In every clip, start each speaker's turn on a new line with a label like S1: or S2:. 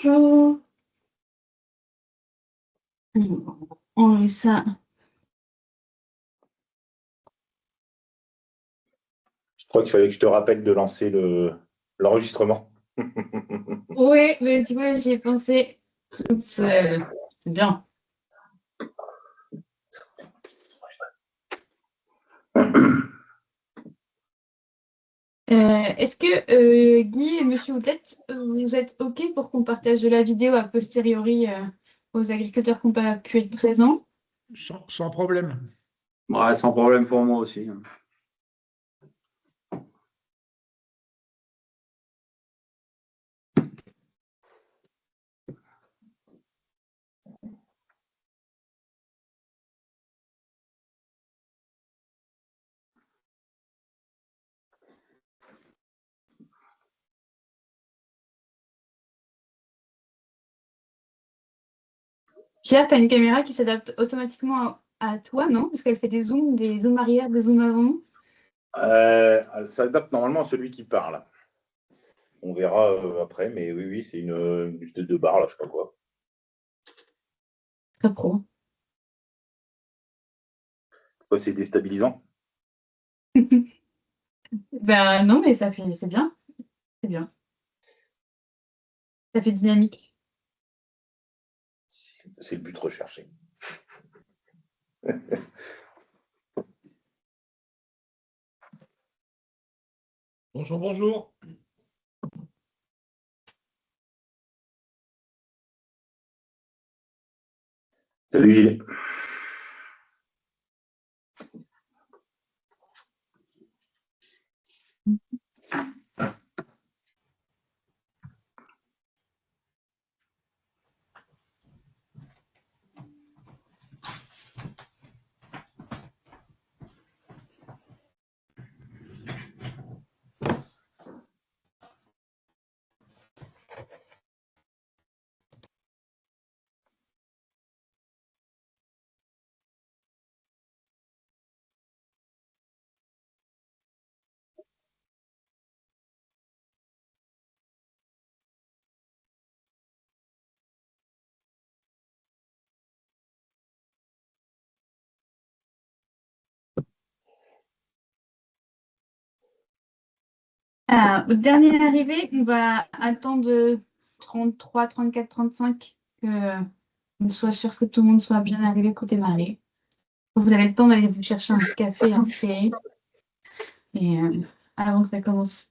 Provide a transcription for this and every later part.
S1: Bonjour. Alors, on met ça.
S2: Je crois qu'il fallait que je te rappelle de lancer l'enregistrement.
S1: Oui, mais tu vois, j'y ai pensé toute seule. C'est bien. Est-ce que Guy et Monsieur Outlet, vous êtes OK pour qu'on partage de la vidéo a posteriori aux agriculteurs qui n'ont pas pu être présents?
S3: Sans problème.
S4: Ouais, sans problème pour moi aussi.
S1: Pierre, tu as une caméra qui s'adapte automatiquement à toi, non? Parce qu'elle fait des zooms arrière, des zooms avant.
S2: Ça adapte normalement à celui qui parle. On verra après, mais oui, oui, c'est une espèce de barre, là, je sais pas quoi.
S1: Très pro.
S2: Quoi, c'est déstabilisant?
S1: Ben non, mais ça fait, c'est bien. C'est bien. Ça fait dynamique.
S2: C'est le but recherché.
S3: Bonjour, bonjour.
S2: Salut Gilles.
S1: Au dernier arrivé, on va attendre 33, 34, 35 qu'on soit sûr que tout le monde soit bien arrivé côté marée. Vous avez le temps d'aller vous chercher un café, un thé, et avant que ça commence.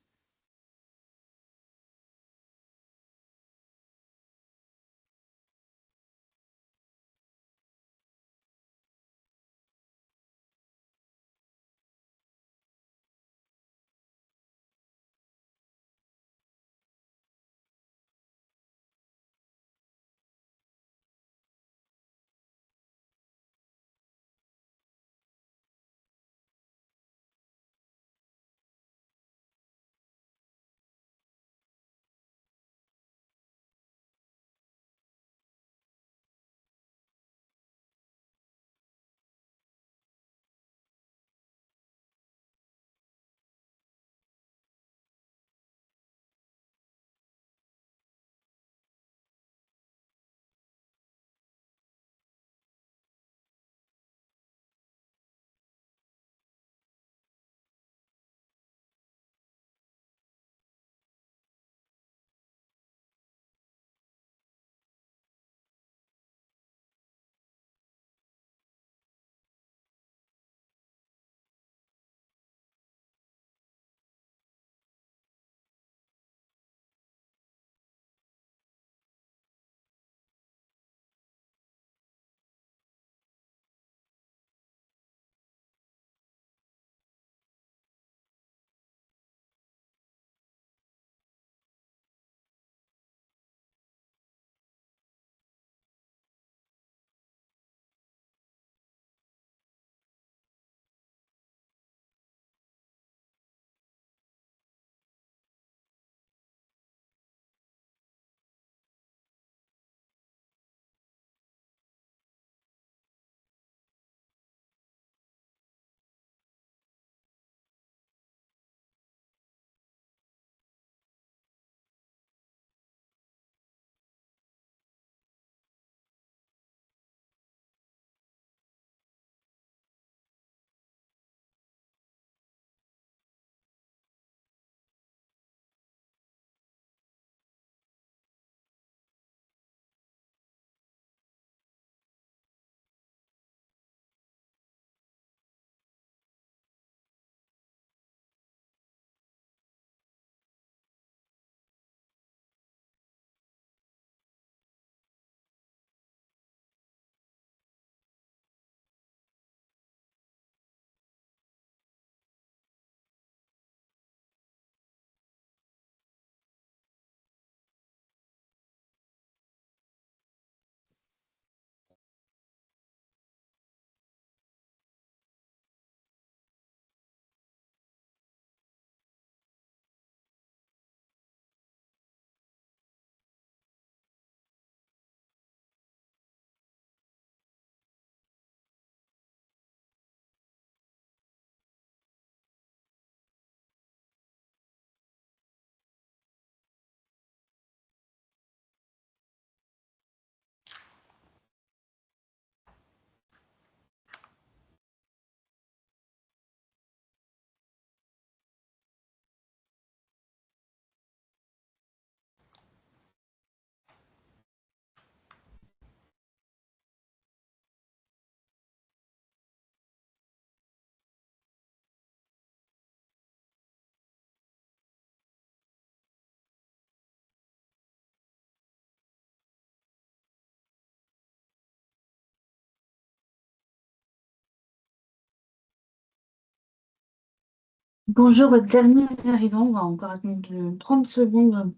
S1: Bonjour aux derniers arrivants. On va encore attendre 30 secondes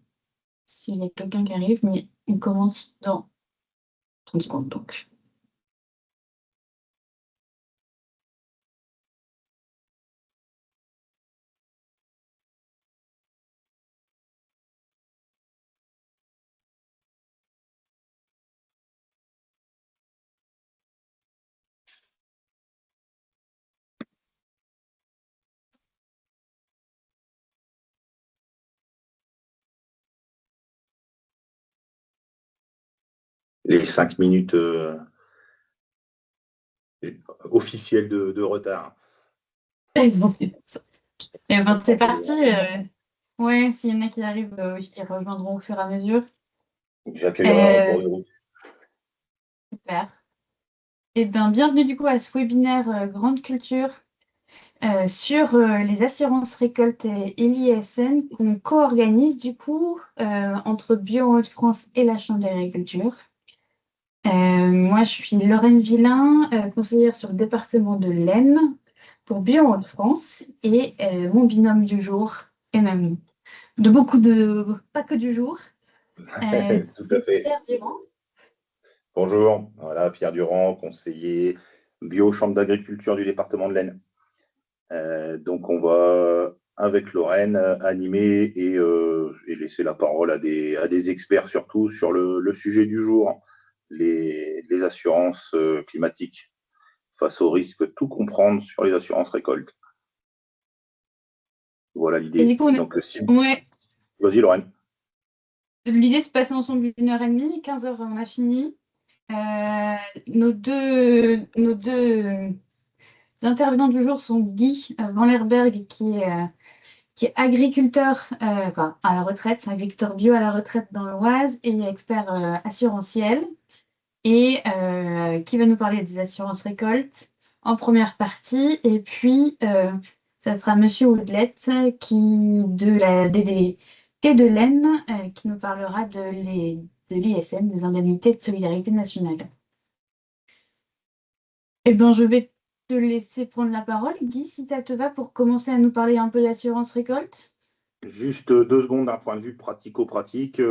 S1: s'il y a quelqu'un qui arrive, mais on commence dans 30 secondes donc.
S2: Les 5 minutes officielles de retard.
S1: Et bon, c'est parti. Ouais, s'il y en a qui arrivent, ils rejoindront au fur et à mesure.
S2: J'accueillerai en cours
S1: Euh,
S2: de route.
S1: Super. Et bien, bienvenue du coup à ce webinaire Grande Culture sur les assurances récoltes et l'ISN qu'on co-organise du coup entre Bio Hauts-de-France et la Chambre d'agriculture. Moi, je suis Lorraine Villain, conseillère sur le département de l'Aisne pour Bio Hauts-de-France et mon binôme du jour, et même de beaucoup de, pas que du jour,
S2: Tout à
S1: c'est
S2: fait.
S1: Pierre Durand.
S2: Bonjour, voilà, Pierre Durand, conseiller bio chambre d'agriculture du département de l'Aisne. Donc, on va, avec Lorraine, animer et laisser la parole à des experts, surtout sur le sujet du jour, les assurances climatiques, face au risque, tout comprendre sur les assurances récoltes. Voilà
S1: Et du
S2: l'idée.
S1: coup,
S2: Donc,
S1: ouais,
S2: vas-y, Lorraine.
S1: l'idée se passe ensemble 1h30, 15h on a fini. Nos deux intervenants du jour sont Guy Van Lerberg, qui est agriculteur enfin, à la retraite, c'est agriculteur bio à la retraite dans l'Oise et expert assurantiel, et qui va nous parler des assurances récoltes en première partie. Et puis, ça sera Monsieur Oudelette qui de l'Aisne, qui nous parlera de l'ISN, des indemnités de solidarité nationale. Eh bien, je vais te laisser prendre la parole, Guy, si ça te va, pour commencer à nous parler un peu d'assurance récolte.
S2: Juste 2 secondes d'un point de vue pratico-pratique.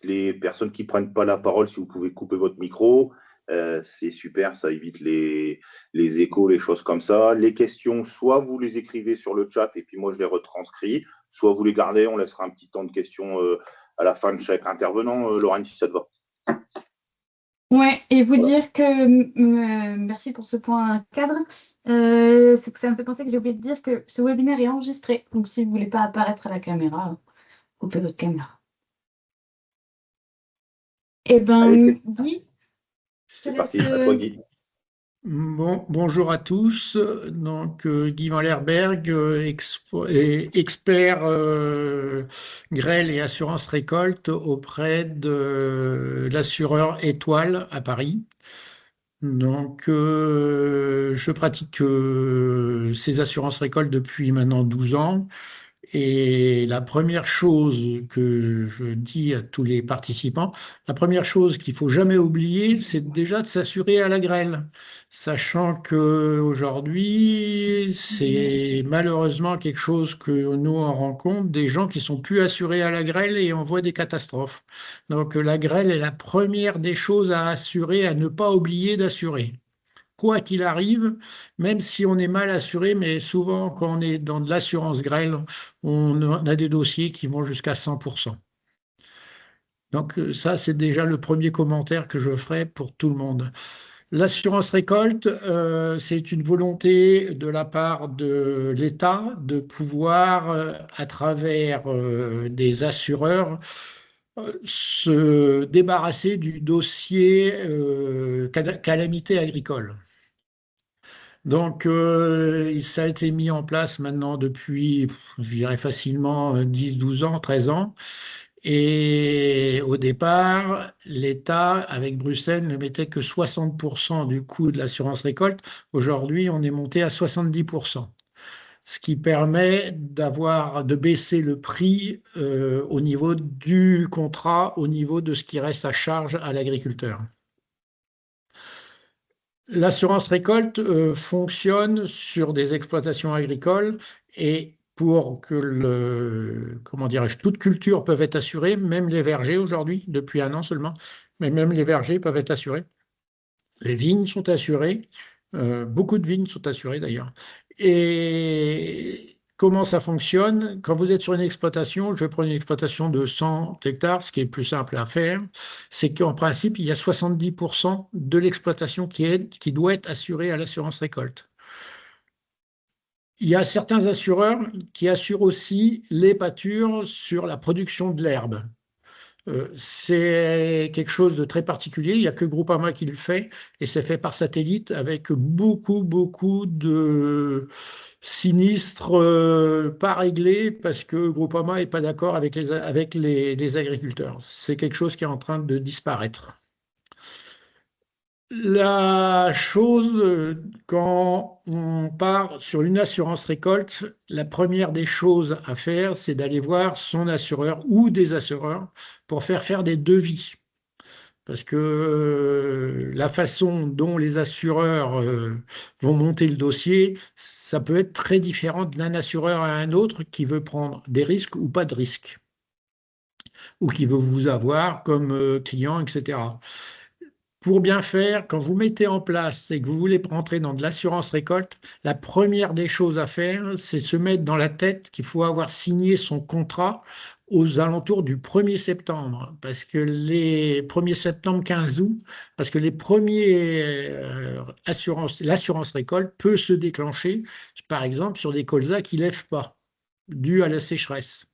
S2: Les personnes qui ne prennent pas la parole, si vous pouvez couper votre micro, c'est super, ça évite les échos, les choses comme ça. Les questions, soit vous les écrivez sur le chat et puis moi je les retranscris, soit vous les gardez, on laissera un petit temps de questions à la fin de chaque intervenant. Laurent, si ça te va.
S1: Ouais, et vous
S2: Voilà.
S1: dire que merci pour ce point cadre. C'est que ça me fait penser que j'ai oublié de dire que ce webinaire est enregistré. Donc, si vous voulez pas apparaître à la caméra, coupez votre caméra. Eh
S2: Allez,
S1: ben, Guy, je te
S2: c'est
S1: laisse.
S2: parti. À toi, Guy.
S3: Bonjour à tous. Donc, Guy Van Lerberg, expert grêle et assurance récolte auprès de l'assureur Étoile à Paris. Donc, je pratique ces assurances récolte depuis maintenant 12 ans. Et la première chose que je dis à tous les participants, la première chose qu'il faut jamais oublier, c'est déjà de s'assurer à la grêle, sachant que aujourd'hui, c'est malheureusement quelque chose que nous on rencontre, des gens qui sont plus assurés à la grêle et on voit des catastrophes. Donc la grêle est la première des choses à assurer, à ne pas oublier d'assurer quoi qu'il arrive, même si on est mal assuré, mais souvent quand on est dans de l'assurance grêle, on a des dossiers qui vont jusqu'à 100%. Donc ça, c'est déjà le premier commentaire que je ferai pour tout le monde. L'assurance récolte, c'est une volonté de la part de l'État de pouvoir, à travers des assureurs, se débarrasser du dossier calamité agricole. Donc, ça a été mis en place maintenant depuis, je dirais facilement 10, 12 ans, 13 ans. Et au départ, l'État, avec Bruxelles, ne mettait que 60% du coût de l'assurance récolte. Aujourd'hui, on est monté à 70%, ce qui permet de baisser le prix au niveau du contrat, au niveau de ce qui reste à charge à l'agriculteur. L'assurance récolte fonctionne sur des exploitations agricoles et pour que comment dirais-je, toute culture peuvent être assurées, même les vergers aujourd'hui, depuis 1 an seulement, mais même les vergers peuvent être assurés. Les vignes sont assurées, beaucoup de vignes sont assurées d'ailleurs. Et comment ça fonctionne? Quand vous êtes sur une exploitation, je vais prendre une exploitation de 100 hectares, ce qui est plus simple à faire, c'est qu'en principe, il y a 70% de l'exploitation qui doit être assurée à l'assurance récolte. Il y a certains assureurs qui assurent aussi les pâtures sur la production de l'herbe. C'est quelque chose de très particulier. Il n'y a que Groupama qui le fait et c'est fait par satellite avec beaucoup, beaucoup de sinistres pas réglés parce que Groupama n'est pas d'accord avec les agriculteurs. C'est quelque chose qui est en train de disparaître. La chose, quand on part sur une assurance récolte, la première des choses à faire, c'est d'aller voir son assureur ou des assureurs pour faire des devis. Parce que la façon dont les assureurs vont monter le dossier, ça peut être très différent d'un assureur à un autre qui veut prendre des risques ou pas de risques, ou qui veut vous avoir comme client, etc. Pour bien faire, quand vous mettez en place et que vous voulez rentrer dans de l'assurance récolte, la première des choses à faire, c'est se mettre dans la tête qu'il faut avoir signé son contrat aux alentours du 1er septembre, parce que les 1er septembre, 15 août, parce que les premiers l'assurance récolte peut se déclencher, par exemple, sur des colzas qui ne lèvent pas, dû à la sécheresse.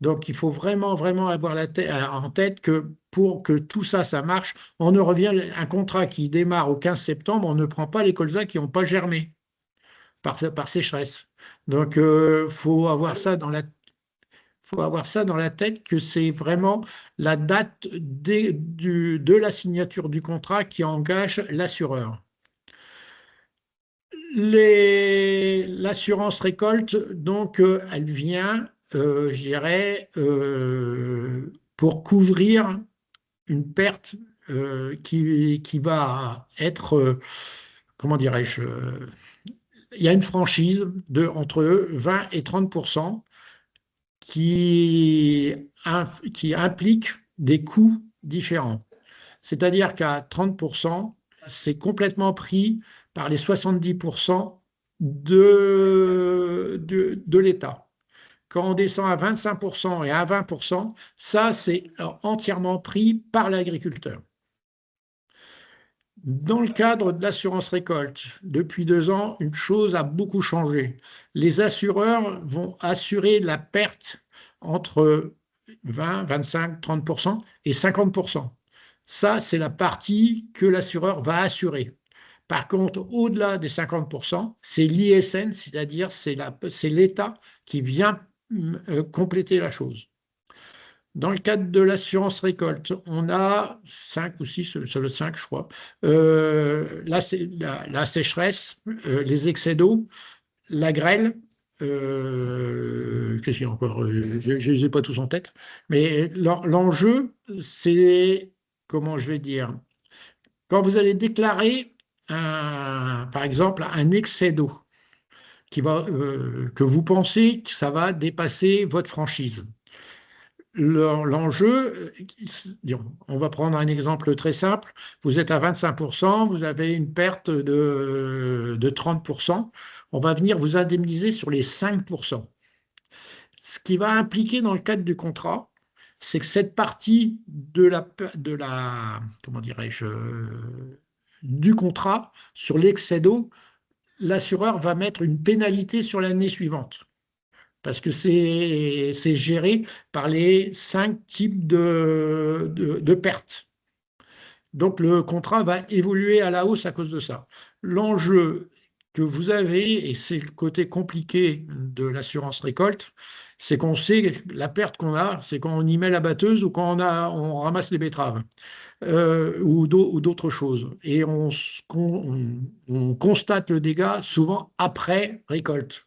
S3: Donc, il faut vraiment, vraiment avoir en tête que pour que tout ça, ça marche, on ne revient un contrat qui démarre au 15 septembre, on ne prend pas les colzas qui n'ont pas germé par sécheresse. Donc, faut avoir ça dans la tête que c'est vraiment la date de la signature du contrat qui engage l'assureur. L'assurance récolte, donc, elle vient, je dirais, pour couvrir une perte qui va être, comment dirais-je, il y a une franchise entre 20 et 30% qui implique des coûts différents. C'est-à-dire qu'à 30%, c'est complètement pris par les 70% de l'État. Quand on descend à 25% et à 20%, ça, c'est entièrement pris par l'agriculteur. Dans le cadre de l'assurance récolte, depuis 2 ans, une chose a beaucoup changé. Les assureurs vont assurer la perte entre 20, 25, 30% et 50%. Ça, c'est la partie que l'assureur va assurer. Par contre, au-delà des 50%, c'est l'ISN, c'est-à-dire c'est l'État qui vient compléter la chose. Dans le cadre de l'assurance récolte, on a 5 ou 6, c'est le 5 je crois, la sécheresse, les excès d'eau, la grêle, qu'est-ce qu'il y a encore? Je ne les ai pas tous en tête, mais l'enjeu, c'est, comment je vais dire, quand vous allez déclarer, par exemple, un excès d'eau, que vous pensez que ça va dépasser votre franchise. L'enjeu, on va prendre un exemple très simple, vous êtes à 25%, vous avez une perte de 30%, on va venir vous indemniser sur les 5%. Ce qui va impliquer dans le cadre du contrat, c'est que cette partie comment dirais-je, du contrat sur l'excès d'eau, l'assureur va mettre une pénalité sur l'année suivante. Parce que c'est géré par les 5 types de pertes. Donc le contrat va évoluer à la hausse à cause de ça. L'enjeu que vous avez, et c'est le côté compliqué de l'assurance récolte, c'est qu'on sait la perte qu'on a, c'est quand on y met la batteuse ou quand on ramasse les betteraves ou d'autres choses. Et on constate le dégât souvent après récolte.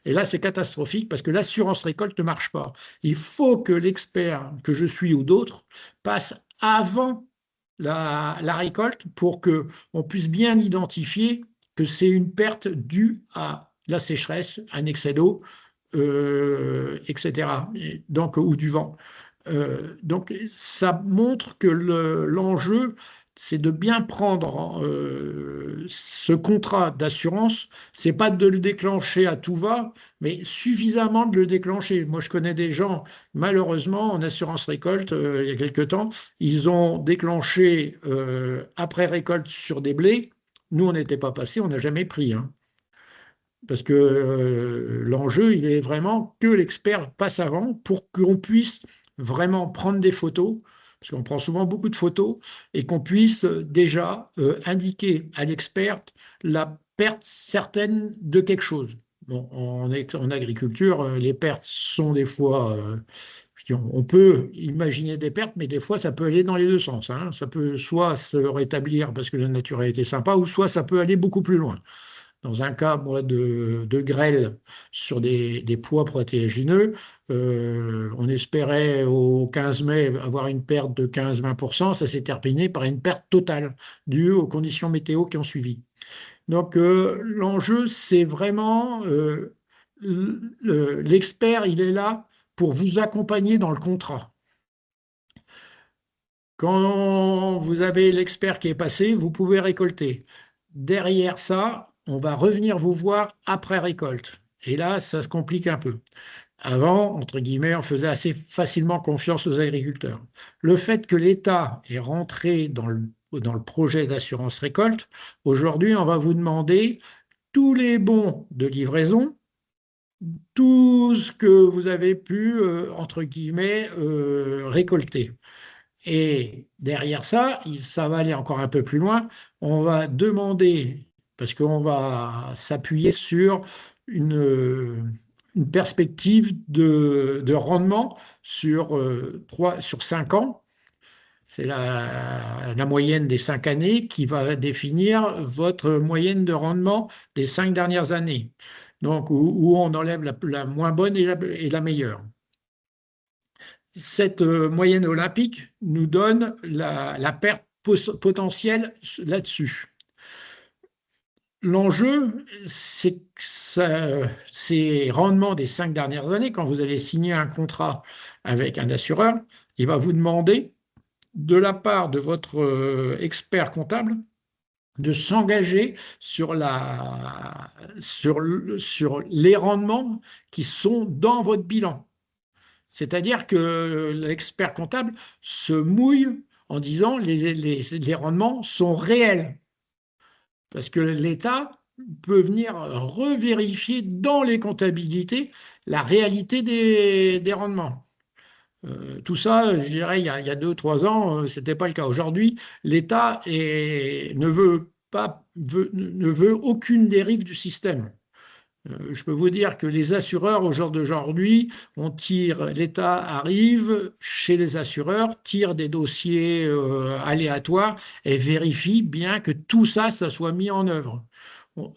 S3: Et là, c'est catastrophique parce que l'assurance récolte ne marche pas. Il faut que l'expert que je suis ou d'autres passe avant la récolte pour qu'on puisse bien identifier que c'est une perte due à la sécheresse, un excès d'eau, etc. Donc, ou du vent. Donc, ça montre que l'enjeu, c'est de bien prendre ce contrat d'assurance. C'est pas de le déclencher à tout va, mais suffisamment de le déclencher. Moi, je connais des gens, malheureusement, en assurance récolte, il y a quelque temps, ils ont déclenché après récolte sur des blés. Nous, on n'était pas passé, on n'a jamais pris, hein. Parce que l'enjeu, il est vraiment que l'expert passe avant pour qu'on puisse vraiment prendre des photos, parce qu'on prend souvent beaucoup de photos, et qu'on puisse déjà indiquer à l'expert la perte certaine de quelque chose. Bon, en agriculture, les pertes sont des fois, je dis, on peut imaginer des pertes, mais des fois, ça peut aller dans les deux sens, hein. Ça peut soit se rétablir parce que la nature a été sympa, ou soit ça peut aller beaucoup plus loin. Dans un cas, moi, de grêle sur des pois protéagineux, on espérait au 15 mai avoir une perte de 15-20%, ça s'est terminé par une perte totale due aux conditions météo qui ont suivi. Donc l'enjeu, c'est vraiment l'expert, il est là pour vous accompagner dans le contrat. Quand vous avez l'expert qui est passé, vous pouvez récolter. Derrière ça, on va revenir vous voir après récolte. Et là, ça se complique un peu. Avant, entre guillemets, on faisait assez facilement confiance aux agriculteurs. Le fait que l'État est rentré dans le projet d'assurance récolte, aujourd'hui, on va vous demander tous les bons de livraison, tout ce que vous avez pu, entre guillemets, récolter. Et derrière ça, ça va aller encore un peu plus loin. On va demander, parce qu'on va s'appuyer sur une perspective de rendement sur 5 ans. C'est la moyenne des 5 années qui va définir votre moyenne de rendement des 5 dernières années. Donc, où on enlève la moins bonne et la meilleure. Cette moyenne olympique nous donne la perte potentielle là-dessus. L'enjeu, c'est que ces rendements des 5 dernières années, quand vous allez signer un contrat avec un assureur, il va vous demander, de la part de votre expert comptable, de s'engager sur les rendements qui sont dans votre bilan. C'est-à-dire que l'expert comptable se mouille en disant les rendements sont réels. Parce que l'État peut venir revérifier dans les comptabilités la réalité des rendements. Tout ça, je dirais, il y a 2-3 ans, ce n'était pas le cas. Aujourd'hui, l'État ne veut aucune dérive du système. Je peux vous dire que les assureurs, au jour d'aujourd'hui, l'État arrive chez les assureurs, tire des dossiers aléatoires et vérifie bien que tout ça, ça soit mis en œuvre.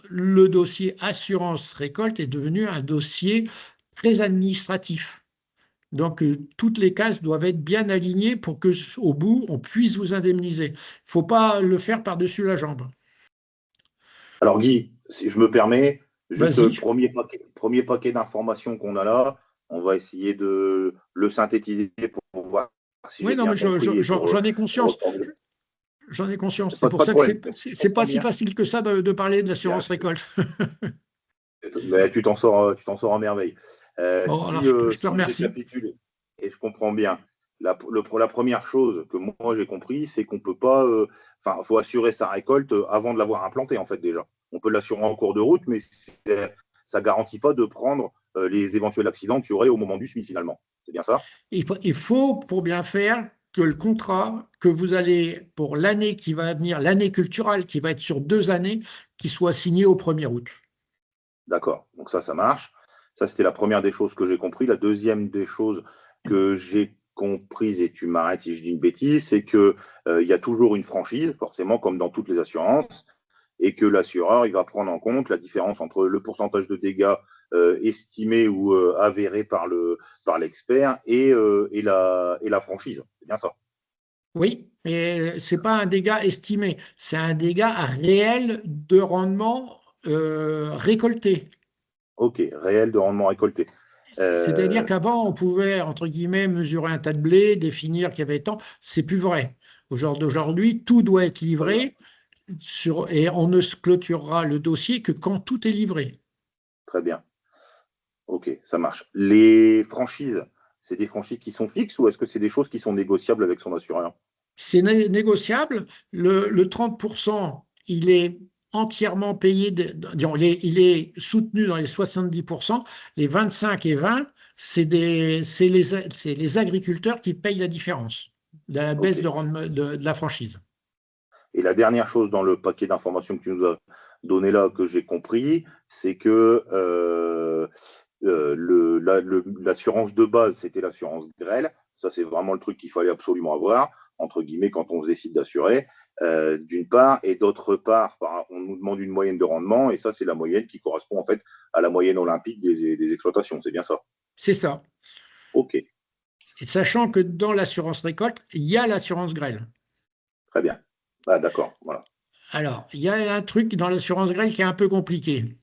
S3: Le dossier assurance récolte est devenu un dossier très administratif. Donc, toutes les cases doivent être bien alignées pour qu'au bout, on puisse vous indemniser. Il ne faut pas le faire par-dessus la jambe.
S2: Alors, Guy, si je me permets, juste
S3: Vas-y.
S2: premier paquet d'informations qu'on a là, on va essayer de le synthétiser pour voir si
S3: Oui,
S2: j'ai
S3: non,
S2: bien
S3: mais
S2: compris.
S3: j'en ai conscience. J'en ai conscience. C'est
S2: Pas
S3: pour
S2: de
S3: ça que
S2: problème.
S3: c'est pas si facile que ça de parler de l'assurance récolte.
S2: Mais tu t'en sors à merveille.
S3: Bon, alors
S2: Si
S3: je te
S2: je
S3: remercie.
S2: récapitule et je comprends bien, la première chose que moi j'ai compris, c'est qu'on peut pas, enfin, faut assurer sa récolte avant de l'avoir implantée en fait déjà. On peut l'assurer en cours de route, mais ça garantit pas de prendre les éventuels accidents qu'il y aurait au moment du semis finalement. C'est bien ça?
S3: Il faut, pour bien faire, que le contrat que vous allez, pour l'année qui va venir, l'année culturelle qui va être sur 2 années, qui soit signé au 1er août.
S2: D'accord. Donc ça marche. Ça, c'était la première des choses que j'ai compris. La deuxième des choses que j'ai comprises, et tu m'arrêtes si je dis une bêtise, c'est qu'il y a toujours une franchise, forcément, comme dans toutes les assurances, et que l'assureur, il va prendre en compte la différence entre le pourcentage de dégâts estimé ou avéré par l'expert et la franchise. C'est bien ça.
S3: Oui, mais ce n'est pas un dégât estimé, c'est un dégât réel de rendement récolté.
S2: Ok, réel de rendement récolté.
S3: C'est-à-dire qu'avant, on pouvait, entre guillemets, mesurer un tas de blé, définir qu'il y avait tant. C'est plus vrai. Au jour d'aujourd'hui, tout doit être livré et on ne se clôturera le dossier que quand tout est livré.
S2: Très bien. Ok, ça marche. Les franchises, c'est des franchises qui sont fixes ou est-ce que c'est des choses qui sont négociables avec son assureur?
S3: C'est négociable. Le 30%, il est entièrement payé, disons, il est soutenu dans les 70%. Les 25 et 20, c'est les agriculteurs qui payent la différence de la
S2: Ok.
S3: baisse de rendement de la franchise.
S2: Et la dernière chose dans le paquet d'informations que tu nous as donné là, que j'ai compris, c'est que l'assurance de base, c'était l'assurance grêle. Ça, c'est vraiment le truc qu'il fallait absolument avoir, entre guillemets, quand on décide d'assurer, d'une part. Et d'autre part, on nous demande une moyenne de rendement, et ça, c'est la moyenne qui correspond en fait à la moyenne olympique des exploitations. C'est bien ça?
S3: C'est ça.
S2: Ok,
S3: Et sachant que dans l'assurance récolte, il y a l'assurance grêle.
S2: très bien. Ah, d'accord, voilà.
S3: Alors, il y a un truc dans l'assurance grêle qui est un peu compliqué.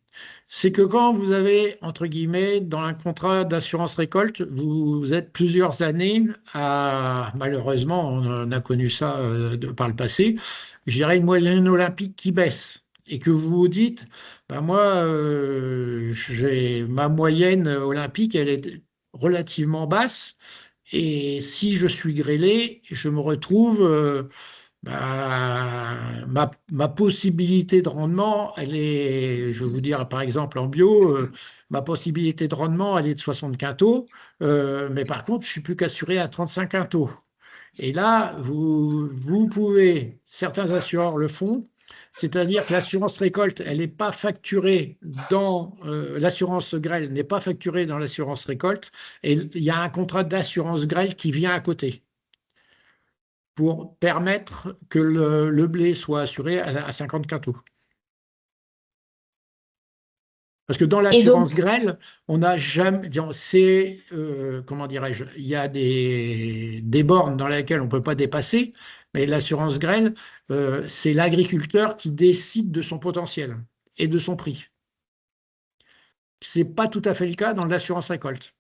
S3: C'est que quand vous avez, entre guillemets, dans un contrat d'assurance récolte, vous êtes plusieurs années à, malheureusement, on a connu ça par le passé, je dirais une moyenne olympique qui baisse. Et que vous vous dites, ben moi, ma moyenne olympique, elle est relativement basse. Et si je suis grêlé, je me retrouve ma possibilité de rendement, elle est, je vais vous dire par exemple en bio, ma possibilité de rendement, elle est de 60 quintaux, mais par contre, je suis plus qu'assuré à 35 quintaux. Et là, vous pouvez, certains assureurs le font, c'est-à-dire que l'assurance récolte, elle n'est pas facturée dans l'assurance grêle, n'est pas facturée dans l'assurance récolte, et il y a un contrat d'assurance grêle qui vient à côté pour permettre que le blé soit assuré à 50 quintaux. Parce que dans
S1: Et donc,
S3: l'assurance grêle, on n'a jamais, c'est, comment dirais-je, il y a des bornes dans lesquelles on ne peut pas dépasser, mais l'assurance grêle, c'est l'agriculteur qui décide de son potentiel et de son prix. Ce n'est pas tout à fait le cas dans l'assurance récolte.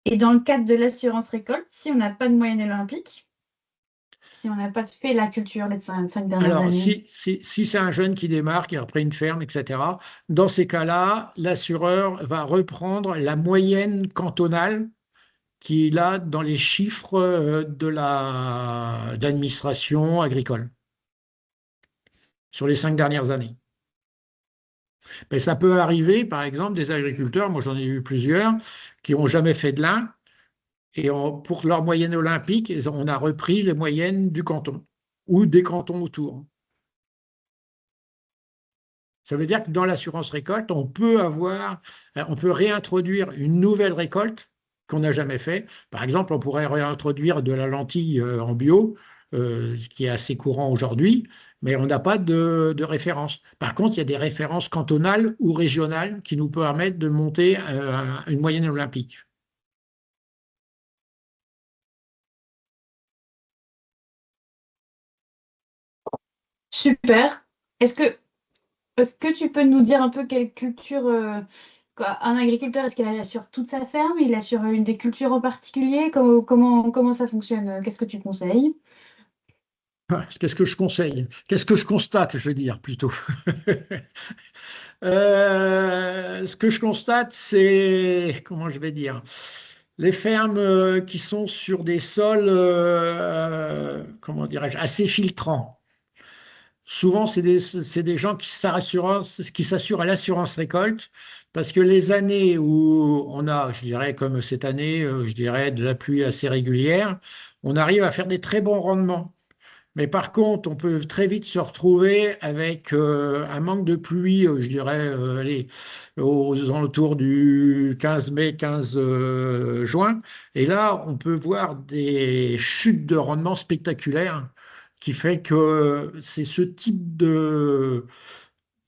S1: et dans le cadre de l'assurance récolte, si on n'a pas de moyenne olympique, si on n'a pas fait la culture les 5 dernières
S3: Alors,
S1: années,
S3: si c'est un jeune qui démarre, qui a repris une ferme, etc., dans ces cas-là, l'assureur va reprendre la moyenne cantonale qu'il a dans les chiffres d'administration agricole sur les 5 dernières années. Mais ça peut arriver, par exemple, des agriculteurs, moi j'en ai eu plusieurs, qui n'ont jamais fait de lin, et pour leur moyenne olympique, on a repris les moyennes du canton ou des cantons autour. Ça veut dire que dans l'assurance récolte, on peut réintroduire une nouvelle récolte qu'on n'a jamais fait. Par exemple, on pourrait réintroduire de la lentille en bio, ce qui est assez courant aujourd'hui, mais on n'a pas de référence. Par contre, il y a des références cantonales ou régionales qui nous permettent de monter une moyenne olympique.
S1: super. Est-ce que, est-ce que tu peux nous dire un peu quelle culture un agriculteur, est-ce qu'il assure toute sa ferme? Il assure une des cultures en particulier? Comment ça fonctionne? Qu'est-ce que tu conseilles?
S3: Qu'est-ce que je conseille? Qu'est-ce que je constate, je veux dire, plutôt. Ce que je constate, c'est, comment je vais dire, les fermes qui sont sur des sols, comment dirais-je, assez filtrants. Souvent, c'est des gens qui s'assurent à l'assurance récolte parce que les années où on a, je dirais comme cette année, je dirais de la pluie assez régulière, on arrive à faire des très bons rendements. Mais par contre, on peut très vite se retrouver avec un manque de pluie, je dirais, allez, aux alentours du 15 mai, 15 juin. Et là, on peut voir des chutes de rendement spectaculaires qui fait que c'est ce type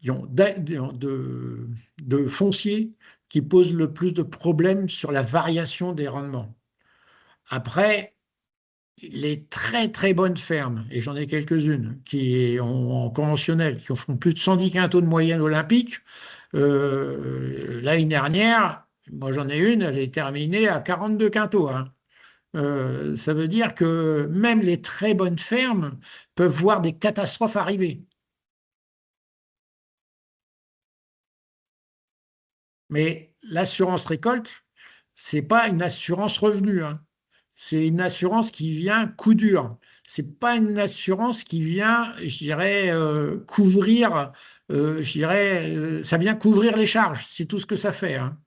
S3: disons, de foncier qui pose le plus de problèmes sur la variation des rendements. Après, les très très bonnes fermes, et j'en ai quelques-unes, qui ont en conventionnel, qui font plus de 110 quintaux de moyenne olympique, l'année dernière, moi j'en ai une, elle est terminée à 42 quintaux, hein. Ça veut dire que même les très bonnes fermes peuvent voir des catastrophes arriver. Mais l'assurance récolte, c'est pas une assurance revenu, hein. C'est une assurance qui vient coup dur. C'est pas une assurance qui vient, je dirais, couvrir, je dirais, ça vient couvrir les charges. C'est tout ce que ça fait, hein.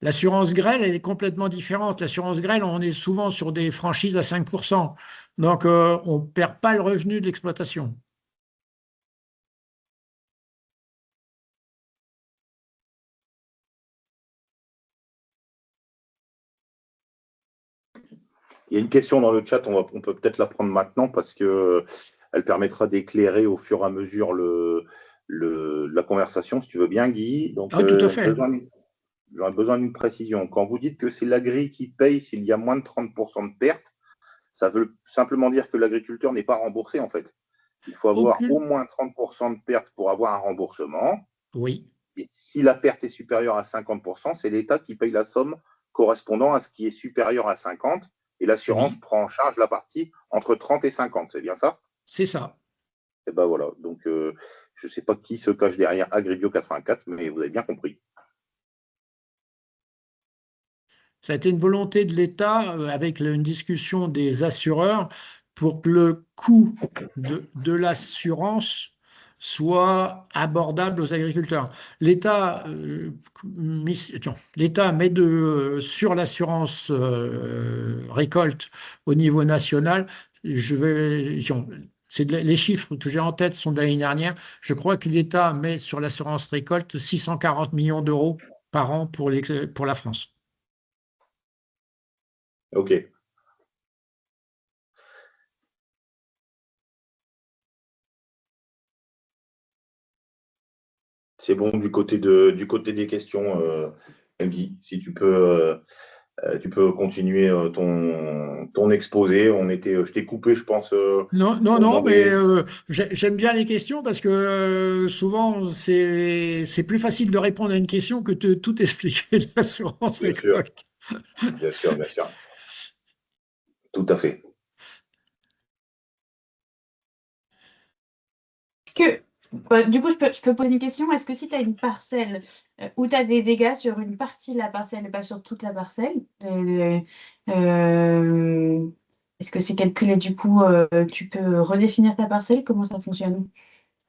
S3: L'assurance grêle, elle est complètement différente. L'assurance grêle, on est souvent sur des franchises à 5%. Donc, on ne perd pas le revenu de l'exploitation.
S2: Il y a une question dans le chat, on peut peut-être la prendre maintenant parce que elle permettra d'éclairer au fur et à mesure la conversation, si tu veux bien, Guy. Donc,
S3: Ah, tout à fait.
S2: j'aurais besoin d'une précision. Quand vous dites que c'est l'agri qui paye s'il y a moins de 30% de pertes, ça veut simplement dire que l'agriculteur n'est pas remboursé, en fait. Il faut avoir au moins 30% de pertes pour avoir un remboursement.
S3: Oui.
S2: Et si la perte est supérieure à 50%, c'est l'État qui paye la somme correspondant à ce qui est supérieur à 50%. Et l'assurance
S3: Oui.
S2: prend en charge la partie entre 30 et 50. C'est bien ça?
S3: C'est ça.
S2: Et ben voilà. Donc, je ne sais pas qui se cache derrière Agribio 84, mais vous avez bien compris.
S3: Ça a été une volonté de l'État, avec une discussion des assureurs, pour que le coût de l'assurance soit abordable aux agriculteurs. L'État met sur l'assurance récolte au niveau national. Les chiffres que j'ai en tête sont de l'année dernière. Je crois que l'État met sur l'assurance récolte 640 millions d'euros par an pour la France.
S2: OK. C'est bon du côté des questions, Guy. Si tu peux continuer ton exposé. Je t'ai coupé, je pense.
S3: Non, mais j'aime bien les questions parce que souvent c'est plus facile de répondre à une question que de tout expliquer de l'assurance
S2: Bien sûr,
S3: récolte.
S2: bien sûr, bien sûr. Tout à fait.
S1: Du coup, je peux poser une question. Est-ce que si tu as une parcelle où tu as des dégâts sur une partie de la parcelle et pas sur toute la parcelle, est-ce que c'est calculé du coup, tu peux redéfinir ta parcelle? Comment ça fonctionne?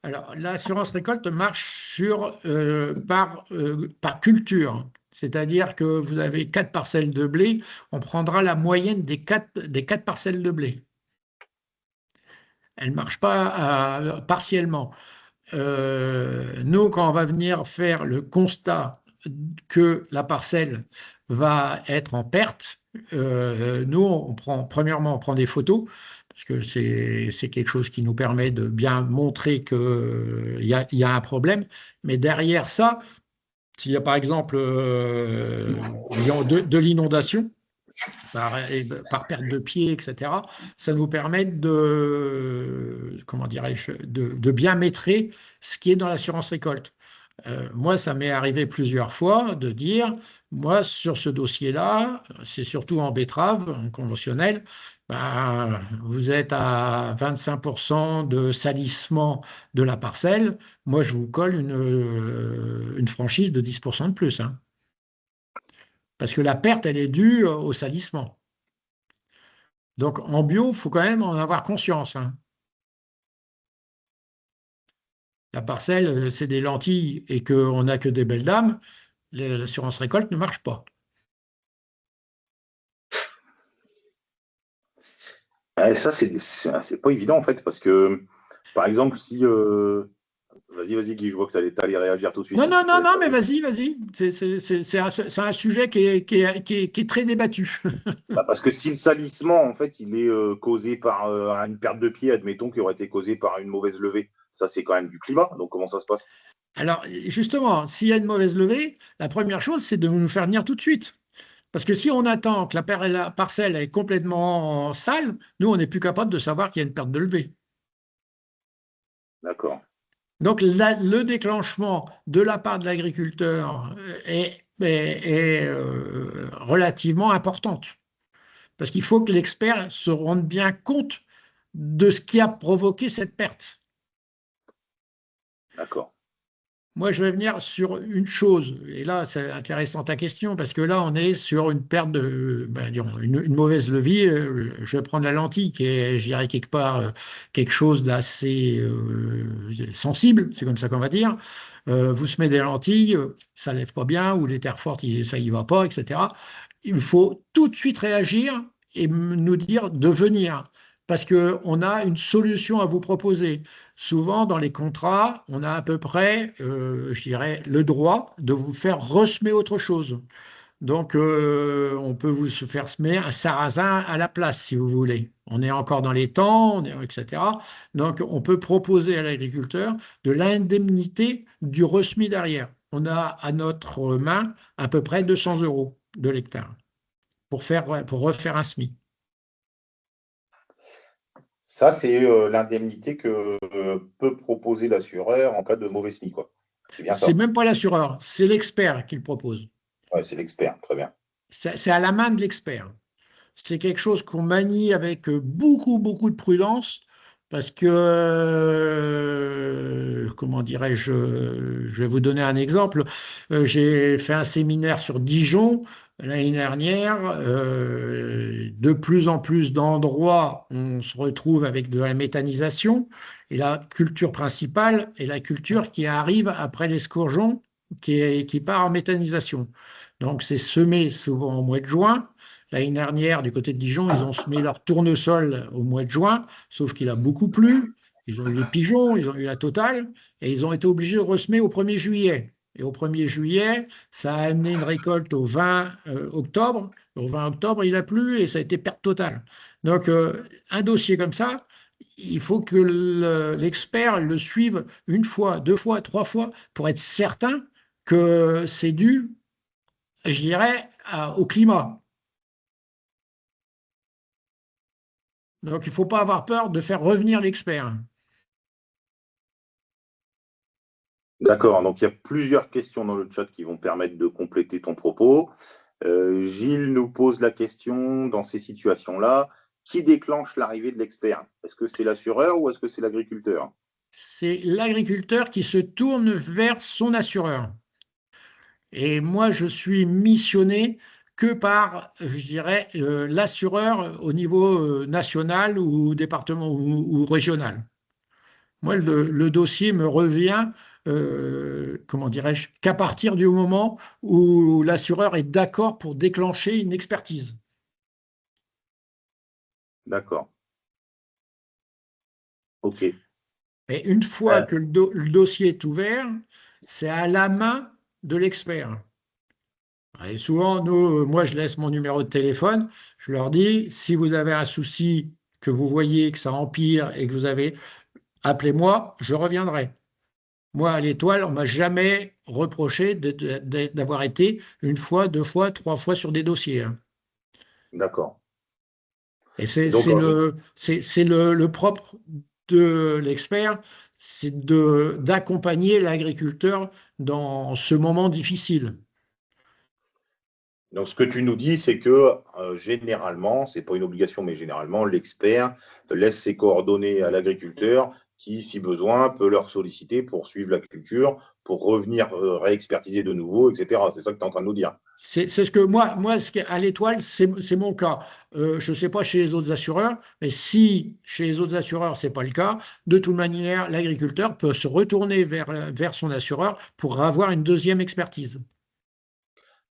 S3: Alors, l'assurance récolte marche par culture. C'est-à-dire que vous avez 4 parcelles de blé, on prendra la moyenne des quatre parcelles de blé. Elle ne marche pas partiellement. Nous, quand on va venir faire le constat que la parcelle va être en perte, nous, premièrement, on prend des photos, parce que c'est quelque chose qui nous permet de bien montrer qu'il y a un problème. Mais derrière ça, s'il y a par exemple de l'inondation, par perte de pied, etc., ça nous permet comment dirais-je, de bien maîtriser ce qui est dans l'assurance récolte. Moi, ça m'est arrivé plusieurs fois de dire, moi, sur ce dossier-là, c'est surtout en betterave, en conventionnel, ben, vous êtes à 25% de salissement de la parcelle, moi, je vous colle une franchise de 10% de plus, hein. Parce que la perte, elle est due au salissement. Donc en bio, il faut quand même en avoir conscience, hein. La parcelle, c'est des lentilles et qu'on n'a que des belles dames, l'assurance récolte ne marche pas.
S2: Ça, c'est pas évident, en fait, parce que, par exemple, si. Vas-y, Guy, je vois que tu allais réagir tout de suite.
S3: Non, mais vas-y. C'est un sujet qui est très débattu.
S2: Parce que si le salissement, en fait, il est causé par une perte de pied, admettons, qui aurait été causée par une mauvaise levée, ça, c'est quand même du climat. Donc, comment ça se passe?
S3: Alors, justement, s'il y a une mauvaise levée, la première chose, c'est de nous faire venir tout de suite. Parce que si on attend que la parcelle est complètement sale, nous, on n'est plus capable de savoir qu'il y a une perte de levée.
S2: D'accord.
S3: Donc, le déclenchement de la part de l'agriculteur est relativement importante. Parce qu'il faut que l'expert se rende bien compte de ce qui a provoqué cette perte.
S2: D'accord.
S3: Moi, je vais venir sur une chose, et là, c'est intéressant ta question, parce que là, on est sur une perte de, disons, une mauvaise levée. Je vais prendre la lentille, qui est, je dirais, quelque part, quelque chose d'assez sensible, c'est comme ça qu'on va dire. Vous semez des lentilles, ça ne lève pas bien, ou les terres fortes, ça y va pas, etc. Il faut tout de suite réagir et nous dire de venir, parce qu'on a une solution à vous proposer. Souvent, dans les contrats, on a à peu près, je dirais, le droit de vous faire ressemer autre chose. Donc, on peut vous faire semer un sarrasin à la place, si vous voulez. On est encore dans les temps, etc. Donc, on peut proposer à l'agriculteur de l'indemnité du ressemis derrière. On a à notre main à peu près 200 € de l'hectare pour refaire un semis.
S2: Ça, c'est l'indemnité que peut proposer l'assureur en cas de mauvais semis, quoi. C'est bien
S3: C'est
S2: ça.
S3: même pas l'assureur, c'est l'expert qui le propose.
S2: Ouais, c'est l'expert, très bien.
S3: C'est à la main de l'expert. C'est quelque chose qu'on manie avec beaucoup, beaucoup de prudence parce que, comment dirais-je, je vais vous donner un exemple. J'ai fait un séminaire sur Dijon l'année dernière. De plus en plus d'endroits, on se retrouve avec de la méthanisation. Et la culture principale est la culture qui arrive après l'escourgeon qui part en méthanisation. Donc, c'est semé souvent au mois de juin. L'année dernière, du côté de Dijon, ils ont semé leur tournesol au mois de juin, sauf qu'il a beaucoup plu. Ils ont eu les pigeons, ils ont eu la totale, et ils ont été obligés de ressemer au 1er juillet. Et au 1er juillet, ça a amené une récolte au 20 octobre. Au 20 octobre, il a plu et ça a été perte totale. Donc, un dossier comme ça, il faut que l'expert le suive une fois, deux fois, trois fois pour être certain que c'est dû, je dirais, au climat. Donc, il ne faut pas avoir peur de faire revenir l'expert.
S2: D'accord, donc il y a plusieurs questions dans le chat qui vont permettre de compléter ton propos. Gilles nous pose la question, dans ces situations-là, qui déclenche l'arrivée de l'expert? Est-ce que c'est l'assureur ou est-ce que c'est l'agriculteur?
S3: C'est l'agriculteur qui se tourne vers son assureur. Et moi, je suis missionné que par, je dirais, l'assureur au niveau national ou département ou régional. Moi, le dossier me revient, comment dirais-je, qu'à partir du moment où l'assureur est d'accord pour déclencher une expertise.
S2: D'accord. OK.
S3: Mais une fois que le dossier est ouvert, c'est à la main de l'expert. Et souvent, moi, je laisse mon numéro de téléphone. Je leur dis, si vous avez un souci, que vous voyez que ça empire et que vous avez, appelez-moi, je reviendrai. Moi, à l'Étoile, on ne m'a jamais reproché d'avoir été une fois, deux fois, trois fois sur des dossiers, hein.
S2: D'accord.
S3: Et
S2: Et donc,
S3: c'est le propre de l'expert, c'est d'accompagner l'agriculteur dans ce moment difficile.
S2: ce que tu nous dis, c'est que généralement, ce n'est pas une obligation, mais généralement, l'expert laisse ses coordonnées à l'agriculteur qui, si besoin, peut leur solliciter pour suivre la culture, pour revenir réexpertiser de nouveau, etc. C'est ça que tu es en train de nous dire.
S3: C'est ce que moi à l'Étoile, c'est mon cas. Je ne sais pas chez les autres assureurs, mais si chez les autres assureurs, ce n'est pas le cas, de toute manière, l'agriculteur peut se retourner vers son assureur pour avoir une deuxième expertise.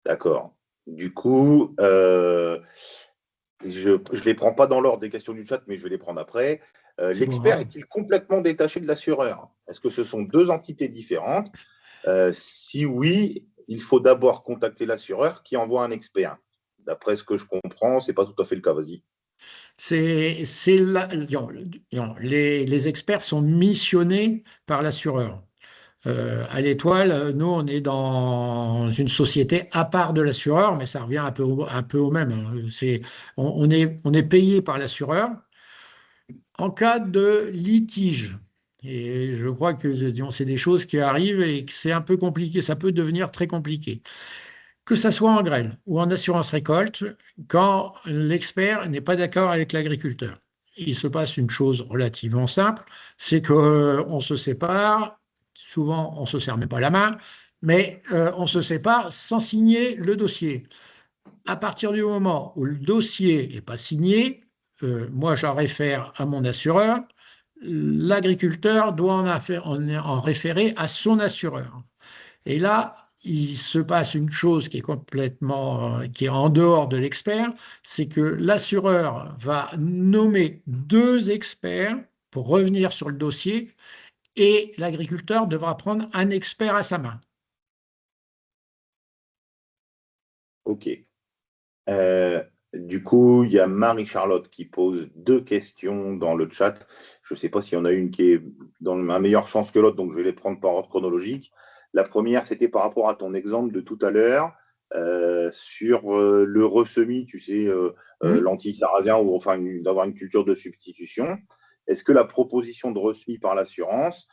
S2: D'accord. Du coup, je ne les prends pas dans l'ordre des questions du chat, mais je vais les prendre après.
S3: C'est pas
S2: L'expert
S3: grave.
S2: est-il complètement détaché de l'assureur? Est-ce que ce sont deux entités différentes? Si oui, il faut d'abord contacter l'assureur qui envoie un expert. D'après ce que je comprends, ce n'est pas tout à fait le cas. Vas-y.
S3: Les experts sont missionnés par l'assureur. À l'Étoile, nous, on est dans une société à part de l'assureur, mais ça revient un peu au même, hein. On est payé par l'assureur en cas de litige. Et je crois que disons, c'est des choses qui arrivent et que c'est un peu compliqué, ça peut devenir très compliqué. Que ça soit en grêle ou en assurance récolte, quand l'expert n'est pas d'accord avec l'agriculteur. Il se passe une chose relativement simple, c'est qu'on se sépare, souvent on ne se serre même pas la main, mais on se sépare sans signer le dossier. À partir du moment où le dossier n'est pas signé, moi j'en réfère à mon assureur, l'agriculteur doit en référer à son assureur. Et là, il se passe une chose qui est complètement, qui est en dehors de l'expert, c'est que l'assureur va nommer 2 experts pour revenir sur le dossier et l'agriculteur devra prendre un expert à sa main.
S2: Ok. Du coup, il y a Marie-Charlotte qui pose 2 questions dans le chat. Je ne sais pas s'il y en a une qui est dans un meilleur sens que l'autre, donc je vais les prendre par ordre chronologique. La première, c'était par rapport à ton exemple de tout à l'heure sur le ressemis, tu sais, lentilles sarrasin, ou enfin d'avoir une culture de substitution. Est-ce que la proposition de ressemis par l'assurance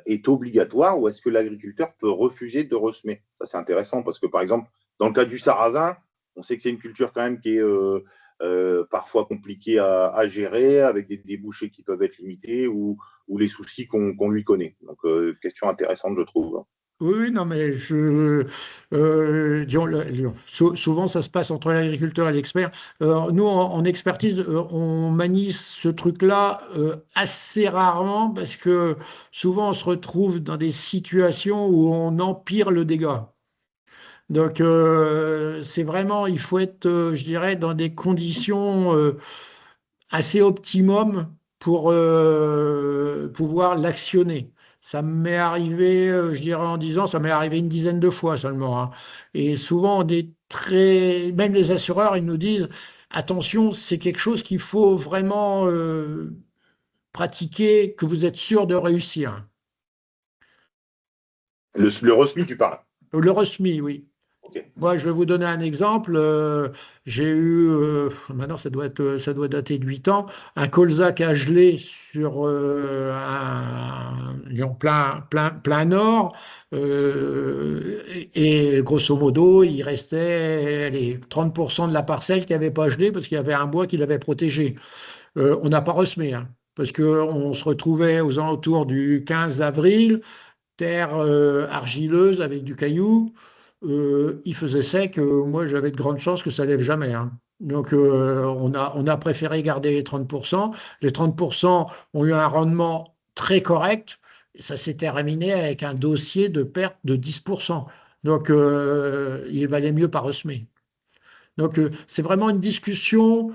S2: est obligatoire, ou est-ce que l'agriculteur peut refuser de ressemer? Ça, c'est intéressant parce que, par exemple, dans le cas du sarrasin, on sait que c'est une culture quand même qui est parfois compliquée à gérer, avec des débouchés qui peuvent être limités ou les soucis qu'on lui connaît. Donc, question intéressante, je trouve.
S3: Oui, oui, non, mais disons, souvent ça se passe entre l'agriculteur et l'expert. Nous, en expertise, on manie ce truc-là assez rarement parce que souvent on se retrouve dans des situations où on empire le dégât. Donc, c'est vraiment, il faut être, je dirais, dans des conditions assez optimum pour pouvoir l'actionner. Ça m'est arrivé, je dirais en 10 ans, ça m'est arrivé une dizaine de fois seulement, hein. Et souvent, même les assureurs, ils nous disent, attention, c'est quelque chose qu'il faut vraiment pratiquer, que vous êtes sûr de réussir.
S2: Le resmi, tu parles.
S3: Le resmi, oui.
S2: Okay.
S3: Moi, je vais vous donner un exemple. J'ai eu, maintenant ça doit dater de 8 ans, un colza qui a gelé sur Lyon plein nord. Et grosso modo, il restait allez, 30% de la parcelle qui n'avait pas gelé parce qu'il y avait un bois qui l'avait protégé. On n'a pas ressemé, hein, parce qu'on se retrouvait aux alentours du 15 avril, terre argileuse avec du caillou. Il faisait sec, moi j'avais de grandes chances que ça lève jamais, hein. Donc on a préféré garder les 30%. Les 30% ont eu un rendement très correct. Et ça s'est terminé avec un dossier de perte de 10%. Donc il valait mieux pas ressemer. Donc c'est vraiment une discussion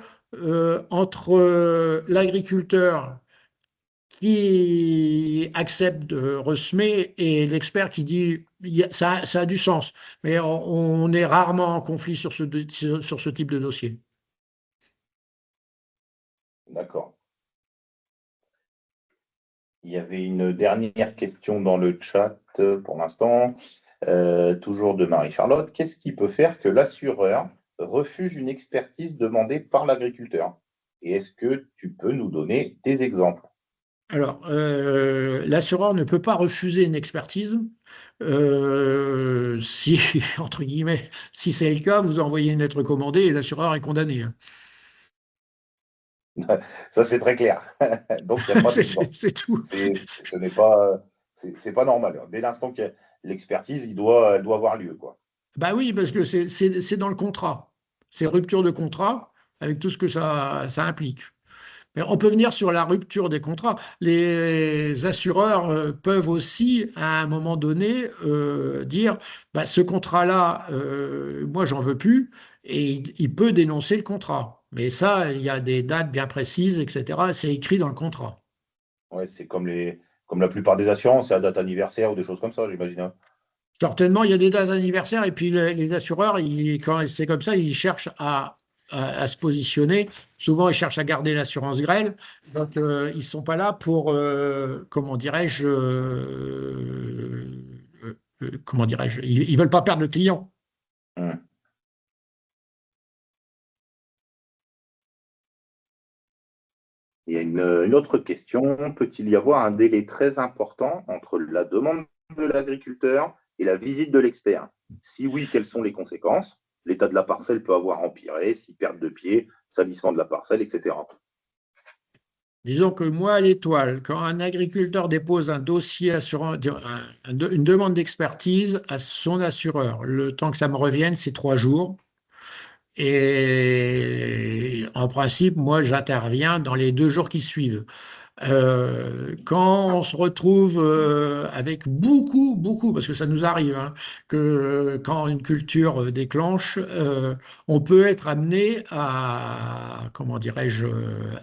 S3: entre l'agriculteur qui accepte de ressemer et l'expert qui dit ça a du sens. Mais on est rarement en conflit sur ce type de dossier.
S2: D'accord. Il y avait une dernière question dans le chat pour l'instant, toujours de Marie-Charlotte. Qu'est-ce qui peut faire que l'assureur refuse une expertise demandée par l'agriculteur? Et est-ce que tu peux nous donner des exemples?
S3: Alors, l'assureur ne peut pas refuser une expertise. Si, entre guillemets, si c'est le cas, vous envoyez une lettre commandée et l'assureur est condamné.
S2: Ça, c'est très clair. Donc, il n'y a pas d'exemple.
S3: C'est tout.
S2: Ce n'est pas, c'est pas normal. Dès l'instant que l'expertise, elle doit avoir lieu, quoi.
S3: Bah oui, parce que c'est dans le contrat. C'est rupture de contrat avec tout ce que ça implique. Mais on peut venir sur la rupture des contrats. Les assureurs peuvent aussi, à un moment donné, dire bah, ce contrat-là, moi, j'en veux plus, et il peut dénoncer le contrat. Mais ça, il y a des dates bien précises, etc. C'est écrit dans le contrat.
S2: Ouais, c'est comme la plupart des assurances, c'est à date anniversaire ou des choses comme ça, j'imagine, hein.
S3: Certainement, il y a des dates anniversaires, et puis les assureurs, quand c'est comme ça, ils cherchent à à se positionner. Souvent, ils cherchent à garder l'assurance grêle. Donc, ils ne sont pas là pour, comment dirais-je, comment dirais-je, ils ne veulent pas perdre le client.
S2: Hum. Il y a une autre question. Peut-il y avoir un délai très important entre la demande de l'agriculteur et la visite de l'expert? Si oui, quelles sont les conséquences? L'état de la parcelle peut avoir empiré, si perte de pied, salissement de la parcelle, etc.
S3: Disons que moi, à l'Étoile, quand un agriculteur dépose un dossier assurant, une demande d'expertise à son assureur, le temps que ça me revienne, c'est 3 jours. Et en principe, moi, j'interviens dans les 2 jours qui suivent. Quand on se retrouve avec beaucoup, parce que ça nous arrive, hein, que quand une culture déclenche, on peut être amené à, comment dirais-je,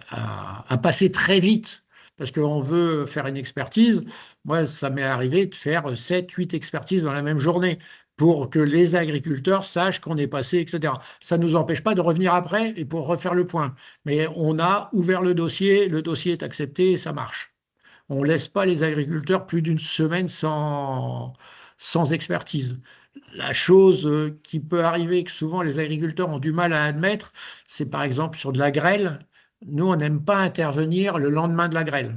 S3: à passer très vite. Parce qu'on veut faire une expertise. Moi, ça m'est arrivé de faire 7, 8 expertises dans la même journée pour que les agriculteurs sachent qu'on est passé, etc. Ça ne nous empêche pas de revenir après et pour refaire le point. Mais on a ouvert le dossier est accepté et ça marche. On ne laisse pas les agriculteurs plus d'une semaine sans expertise. La chose qui peut arriver, que souvent les agriculteurs ont du mal à admettre, c'est par exemple sur de la grêle. Nous, on n'aime pas intervenir le lendemain de la grêle.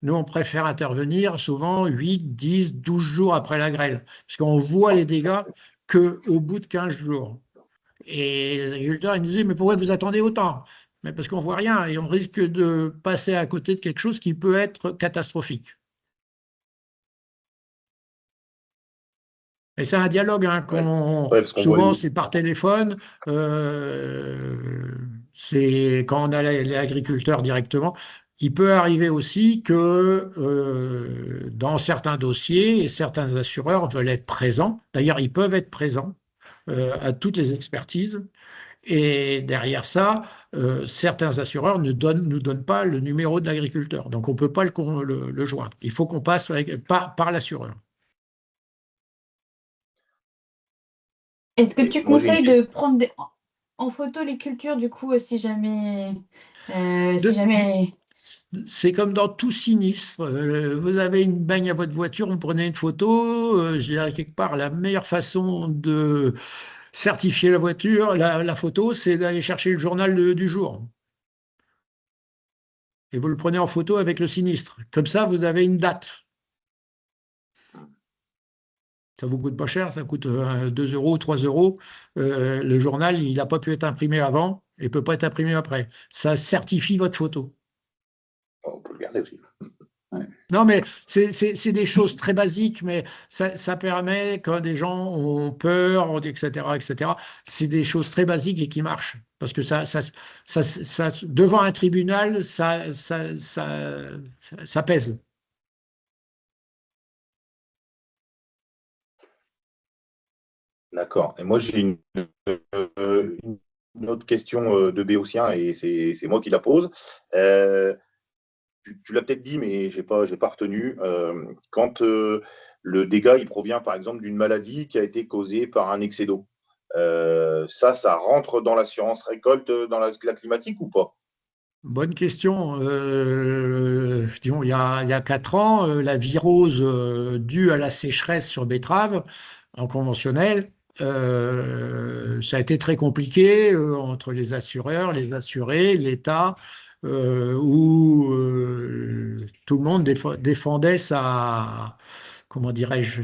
S3: Nous, on préfère intervenir souvent 8, 10, 12 jours après la grêle, parce qu'on voit les dégâts qu'au bout de 15 jours. Et les agriculteurs, ils nous disent, mais pourquoi vous attendez autant? Mais parce qu'on ne voit rien et on risque de passer à côté de quelque chose qui peut être catastrophique. Et c'est un dialogue hein, souvent c'est par téléphone, c'est quand on a les agriculteurs directement. Il peut arriver aussi que dans certains dossiers, et certains assureurs veulent être présents. D'ailleurs, ils peuvent être présents à toutes les expertises. Et derrière ça, certains assureurs ne nous donnent pas le numéro de l'agriculteur. Donc, on ne peut pas le joindre. Il faut qu'on passe par l'assureur.
S1: Est-ce que tu conseilles de prendre en photo les cultures, du coup, si jamais...
S3: C'est comme dans tout sinistre. Vous avez une baigne à votre voiture, vous prenez une photo. Je dirais quelque part, la meilleure façon de certifier la voiture, la photo, c'est d'aller chercher le journal du jour. Et vous le prenez en photo avec le sinistre. Comme ça, vous avez une date. Ça vous coûte pas cher, ça coûte 2 euros, 3 euros. Le journal, il n'a pas pu être imprimé avant et ne peut pas être imprimé après. Ça certifie votre photo.
S2: On peut le garder aussi.
S3: Ouais. Non, mais c'est des choses très basiques, mais ça permet, quand des gens ont peur, etc., c'est des choses très basiques et qui marchent. Parce que devant un tribunal, ça pèse.
S2: D'accord. Et moi, j'ai une autre question de Béotien, et c'est moi qui la pose. Tu l'as peut-être dit, mais je n'ai pas retenu. Quand le dégât il provient, par exemple, d'une maladie qui a été causée par un excès d'eau, ça rentre dans l'assurance récolte, dans la climatique ou pas?
S3: Bonne question. Disons, il y a 4 ans, la virose due à la sécheresse sur betterave en conventionnel, ça a été très compliqué entre les assureurs, les assurés, l'État, où tout le monde défendait comment dirais-je,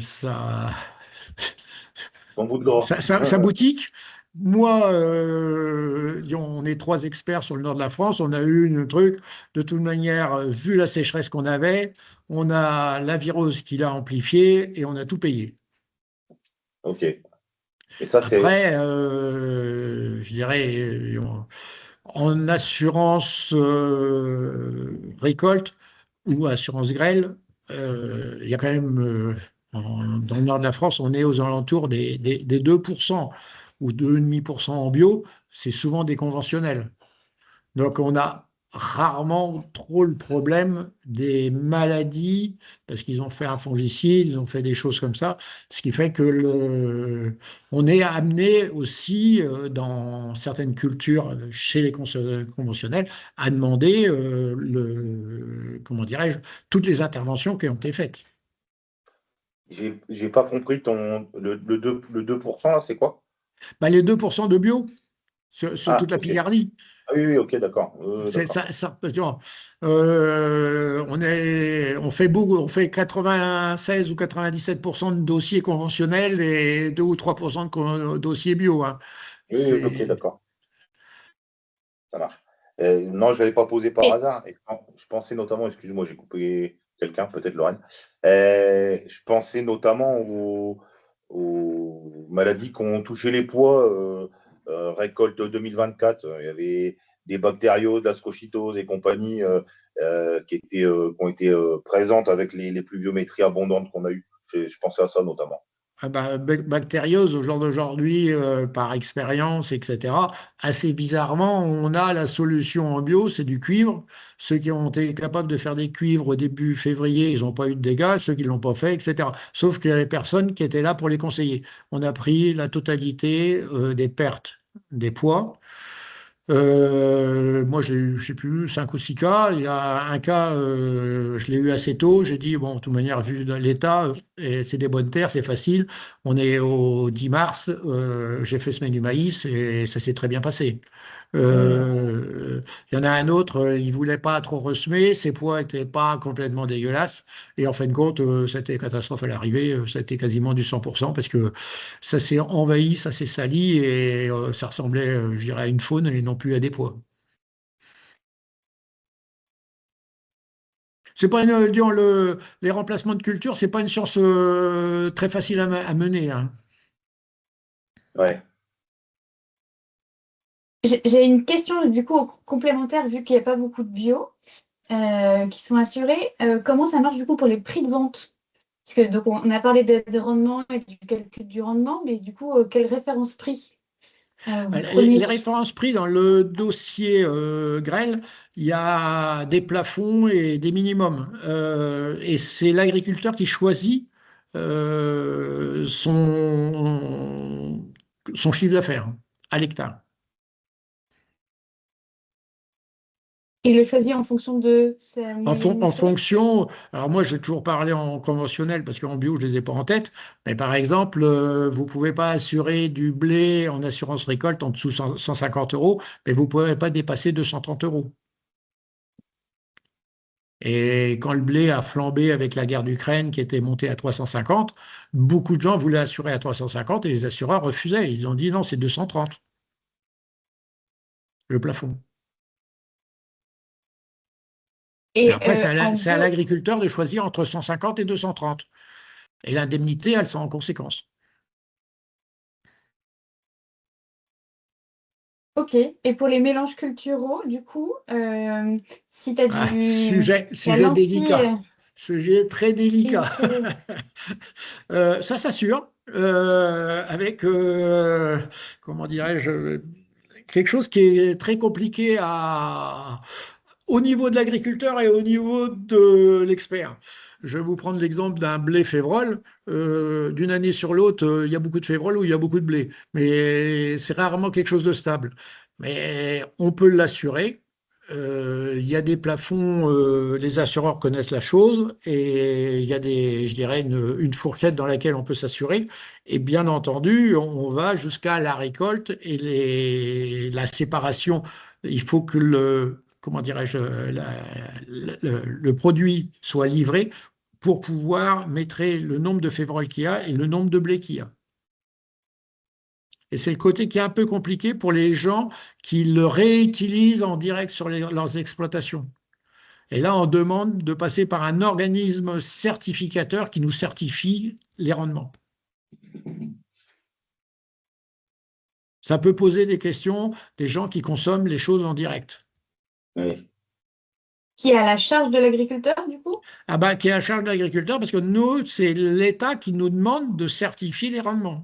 S2: Bon bout de gras.
S3: sa boutique. Moi, on est 3 experts sur le nord de la France. On a eu un truc. De toute manière, vu la sécheresse qu'on avait, on a la virose qui l'a amplifié et on a tout payé.
S2: Ok. Et ça,
S3: après, je dirais, en assurance récolte ou assurance grêle, il y a quand même, dans le nord de la France, on est aux alentours des 2% ou 2,5% en bio, c'est souvent des conventionnels. Donc on a rarement trop le problème des maladies, parce qu'ils ont fait un fongicide, ils ont fait des choses comme ça, ce qui fait que on est amené aussi, dans certaines cultures, chez les conventionnels, à demander comment dirais-je, toutes les interventions qui ont été faites.
S2: J'ai pas compris le 2% là, c'est quoi?
S3: Bah, les 2% de bio sur
S2: Ah,
S3: toute la
S2: ok.
S3: Picardie.
S2: Ah oui, oui, ok, d'accord. D'accord.
S3: Tu vois, on fait beaucoup, on fait 96 ou 97% de dossiers conventionnels et 2 ou 3% de dossiers bio, hein.
S2: Oui, oui, ok, d'accord. Ça marche. Non, je ne l'avais pas posé par
S1: Et
S2: hasard. Et je pensais notamment, excuse-moi, j'ai coupé quelqu'un, peut-être Lorraine. Je pensais notamment aux maladies qui ont touché les pois, récolte 2024. Il y avait des bactérioses, de la scochitose et compagnie qui ont été présentes avec les pluviométries abondantes qu'on a eues. Je pensais à ça notamment.
S3: Ah bah, bactériose, au jour d'aujourd'hui, par expérience, etc., assez bizarrement, on a la solution en bio, c'est du cuivre. Ceux qui ont été capables de faire des cuivres au début février, ils n'ont pas eu de dégâts, ceux qui ne l'ont pas fait, etc. Sauf qu'il y avait personne qui était là pour les conseiller. On a pris la totalité des pertes des poids. Moi, j'ai eu, je sais plus, 5 ou 6 cas. Il y a un cas, je l'ai eu assez tôt. J'ai dit, bon, de toute manière, vu l'état, et c'est des bonnes terres, c'est facile. On est au 10 mars, j'ai fait semaine du maïs et ça s'est très bien passé. Il y en a un autre, il voulait pas trop ressemer, ses poids étaient pas complètement dégueulasses. Et en fin de compte, c'était catastrophe à l'arrivée, ça a été quasiment du 100% parce que ça s'est envahi, ça s'est sali et ça ressemblait, je dirais, à une faune et non plus à des pois. C'est pas disons, les remplacements de culture, c'est pas une science très facile à mener, hein.
S2: Ouais.
S1: j'ai une question du coup complémentaire vu qu'il n'y a pas beaucoup de bio qui sont assurés. Comment ça marche du coup pour les prix de vente? Parce que donc on a parlé de rendement et du calcul du rendement, mais du coup, quelle référence prix vous prenez?
S3: Les références prix dans le dossier grêle, il y a des plafonds et des minimums. Et c'est l'agriculteur qui choisit son chiffre d'affaires à l'hectare.
S1: Il le choisit en fonction de sa moyenne
S3: En
S1: historique?
S3: fonction, alors moi j'ai toujours parlé en conventionnel parce qu'en bio je les ai pas en tête, mais par exemple, vous pouvez pas assurer du blé en assurance récolte en dessous de 150 euros, mais vous pouvez pas dépasser 230 euros. Et quand le blé a flambé avec la guerre d'Ukraine qui était montée à 350, beaucoup de gens voulaient assurer à 350 et les assureurs refusaient. Ils ont dit non, c'est 230, le plafond. Mais
S1: Et
S3: après,
S1: en
S3: c'est à
S1: bio,
S3: l'agriculteur de choisir entre 150 et 230. Et l'indemnité, elle sera en conséquence.
S1: ok. Et pour les mélanges culturaux, du coup, si tu as
S3: Ah,
S1: la
S3: sujet
S1: lentille
S3: délicat. Sujet très
S1: et
S3: délicat.
S1: très...
S3: Ça s'assure avec, comment dirais-je, quelque chose qui est très compliqué au niveau de l'agriculteur et au niveau de l'expert. Je vais vous prendre l'exemple d'un blé févrole. D'une année sur l'autre, il y a beaucoup de févrole ou il y a beaucoup de blé. Mais c'est rarement quelque chose de stable. Mais on peut l'assurer. Il y a des plafonds, les assureurs connaissent la chose et il y a je dirais, une fourchette dans laquelle on peut s'assurer. Et bien entendu, on va jusqu'à la récolte et la séparation. Il faut que comment dirais-je, le produit soit livré pour pouvoir mettre le nombre de févroles qu'il y a et le nombre de blés qu'il y a. Et c'est le côté qui est un peu compliqué pour les gens qui le réutilisent en direct sur leurs exploitations. Et là, on demande de passer par un organisme certificateur qui nous certifie les rendements. Ça peut poser des questions des gens qui consomment les choses en direct.
S2: Oui.
S1: qui est à la charge de l'agriculteur, du coup?
S3: Ah bah, qui est à charge de l'agriculteur parce que nous, c'est l'État qui nous demande de certifier les rendements.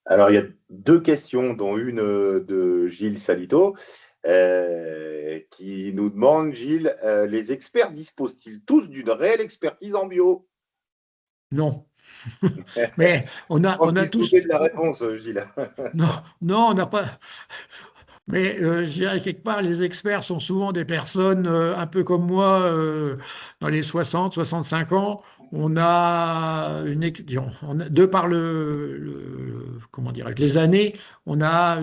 S2: Alors, il y a deux questions, dont une de Gilles Salito, qui nous demande, Gilles, les experts disposent-ils tous d'une réelle expertise en bio?
S3: Non. Mais on
S2: Je
S3: a,
S2: pense
S3: on a
S2: qu'il se
S3: tous.
S2: doutait de la réponse, Gilles.
S3: Non, non, on n'a pas. Mais je dirais quelque part, les experts sont souvent des personnes un peu comme moi, dans les 60, 65 ans. On a disons, de par comment dirais-je, les années, on a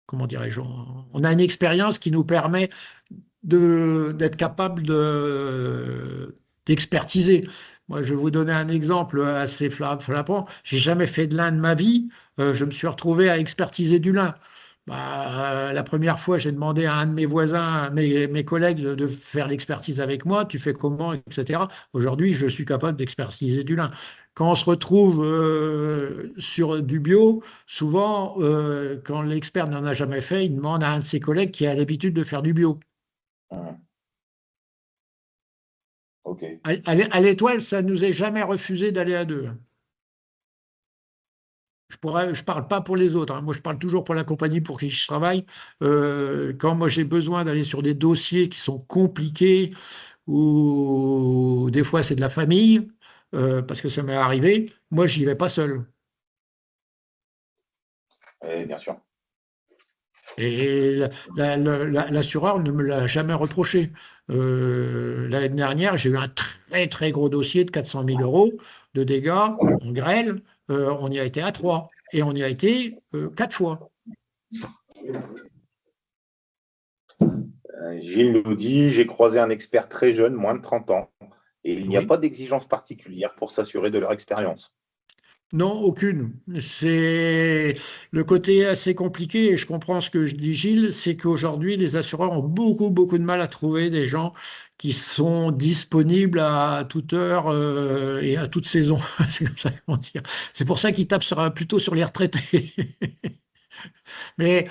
S3: comment dirais-je, on a une expérience qui nous permet d'être capable d'expertiser. Moi, je vais vous donner un exemple assez frappant. J'ai jamais fait de lin de ma vie. Je me suis retrouvé à expertiser du lin. La première fois, j'ai demandé à un de mes voisins, à mes collègues, de faire l'expertise avec moi. Tu fais comment, etc. Aujourd'hui, je suis capable d'expertiser du lin. Quand on se retrouve sur du bio, souvent, quand l'expert n'en a jamais fait, il demande à un de ses collègues qui a l'habitude de faire du bio.
S2: Ok.
S3: À l'Étoile, ça ne nous est jamais refusé d'aller à deux. Je parle pas pour les autres, hein. Moi, je parle toujours pour la compagnie pour qui je travaille. Quand moi j'ai besoin d'aller sur des dossiers qui sont compliqués ou des fois c'est de la famille, parce que ça m'est arrivé, moi j'y vais pas seul.
S2: Bien sûr.
S3: Et l'assureur ne me l'a jamais reproché. L'année dernière, j'ai eu un très très gros dossier de 400 000 euros de dégâts en grêle. On y a été à trois et on y a été quatre fois.
S2: Gilles nous dit, j'ai croisé un expert très jeune, moins de 30 ans, et il n'y a
S3: Oui.
S2: pas d'exigence particulière pour s'assurer de leur expérience.
S3: Non, aucune. C'est le côté assez compliqué, et je comprends ce que je dis, Gilles, c'est qu'aujourd'hui, les assureurs ont beaucoup, beaucoup de mal à trouver des gens qui sont disponibles à toute heure et à toute saison. C'est comme ça qu'on dit. C'est pour ça qu'ils tapent plutôt sur les retraités. Mais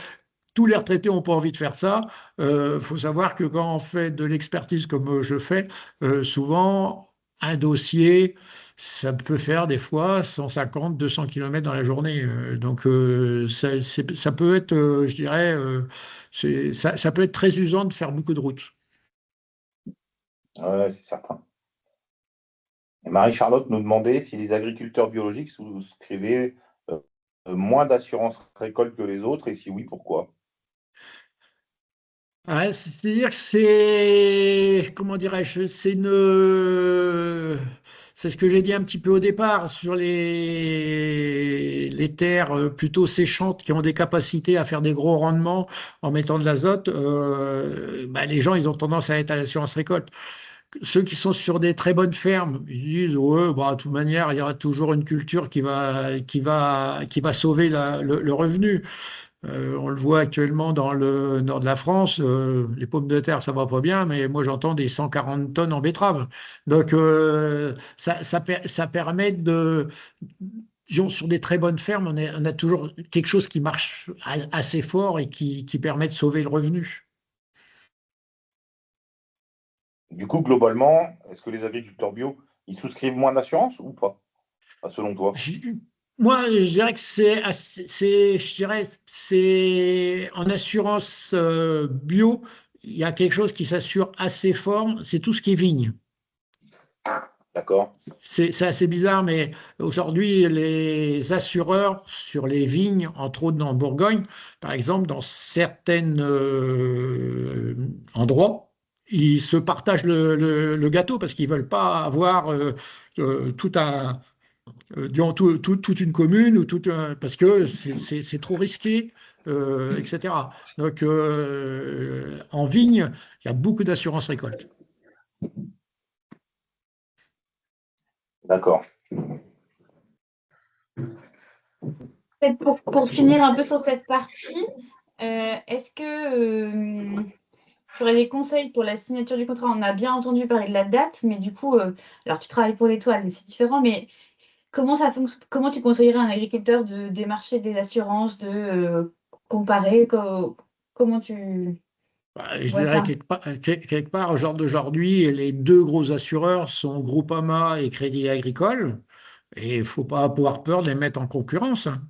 S3: tous les retraités n'ont pas envie de faire ça. Il faut savoir que quand on fait de l'expertise comme je fais, souvent, un dossier, ça peut faire des fois 150, 200 km dans la journée. Donc, ça peut être, je dirais, ça peut être très usant de faire beaucoup de routes.
S2: Ouais, c'est certain. Et Marie-Charlotte nous demandait si les agriculteurs biologiques souscrivaient moins d'assurance récolte que les autres, et si oui, pourquoi?
S3: Ouais, c'est-à-dire que c'est, comment dirais-je, c'est ce que j'ai dit un petit peu au départ sur les terres plutôt séchantes qui ont des capacités à faire des gros rendements en mettant de l'azote. Les gens, ils ont tendance à être à l'assurance récolte. Ceux qui sont sur des très bonnes fermes, ils disent, ouais, de toute manière, il y aura toujours une culture qui va sauver le revenu. On le voit actuellement dans le nord de la France, les pommes de terre, ça va pas bien, mais moi j'entends des 140 tonnes en betterave. Donc ça permet disons, sur des très bonnes fermes, on a toujours quelque chose qui marche assez fort et qui permet de sauver le revenu.
S2: Du coup, globalement, est-ce que les agriculteurs bio, ils souscrivent moins d'assurance ou pas, selon toi?
S3: Moi, je dirais que je dirais, c'est en assurance bio, il y a quelque chose qui s'assure assez fort, c'est tout ce qui est vigne.
S2: D'accord.
S3: C'est assez bizarre, mais aujourd'hui, les assureurs sur les vignes, entre autres dans Bourgogne, par exemple, dans certains endroits, ils se partagent le gâteau parce qu'ils ne veulent pas avoir disons, toute une commune ou parce que c'est trop risqué, etc. Donc, en vigne, il y a beaucoup d'assurance récolte.
S2: D'accord.
S1: Peut-être pour finir un peu sur cette partie, est-ce que tu aurais des conseils pour la signature du contrat? On a bien entendu parler de la date, mais du coup, alors tu travailles pour l'Étoile, c'est différent, mais comment ça fonctionne? Comment tu conseillerais à un agriculteur de démarcher des assurances, de comparer? Comment tu
S3: Je
S1: vois
S3: dirais
S1: ça?
S3: quelque part, au genre d'aujourd'hui, les deux gros assureurs sont Groupama et Crédit Agricole. Et il ne faut pas avoir peur de les mettre en concurrence, hein.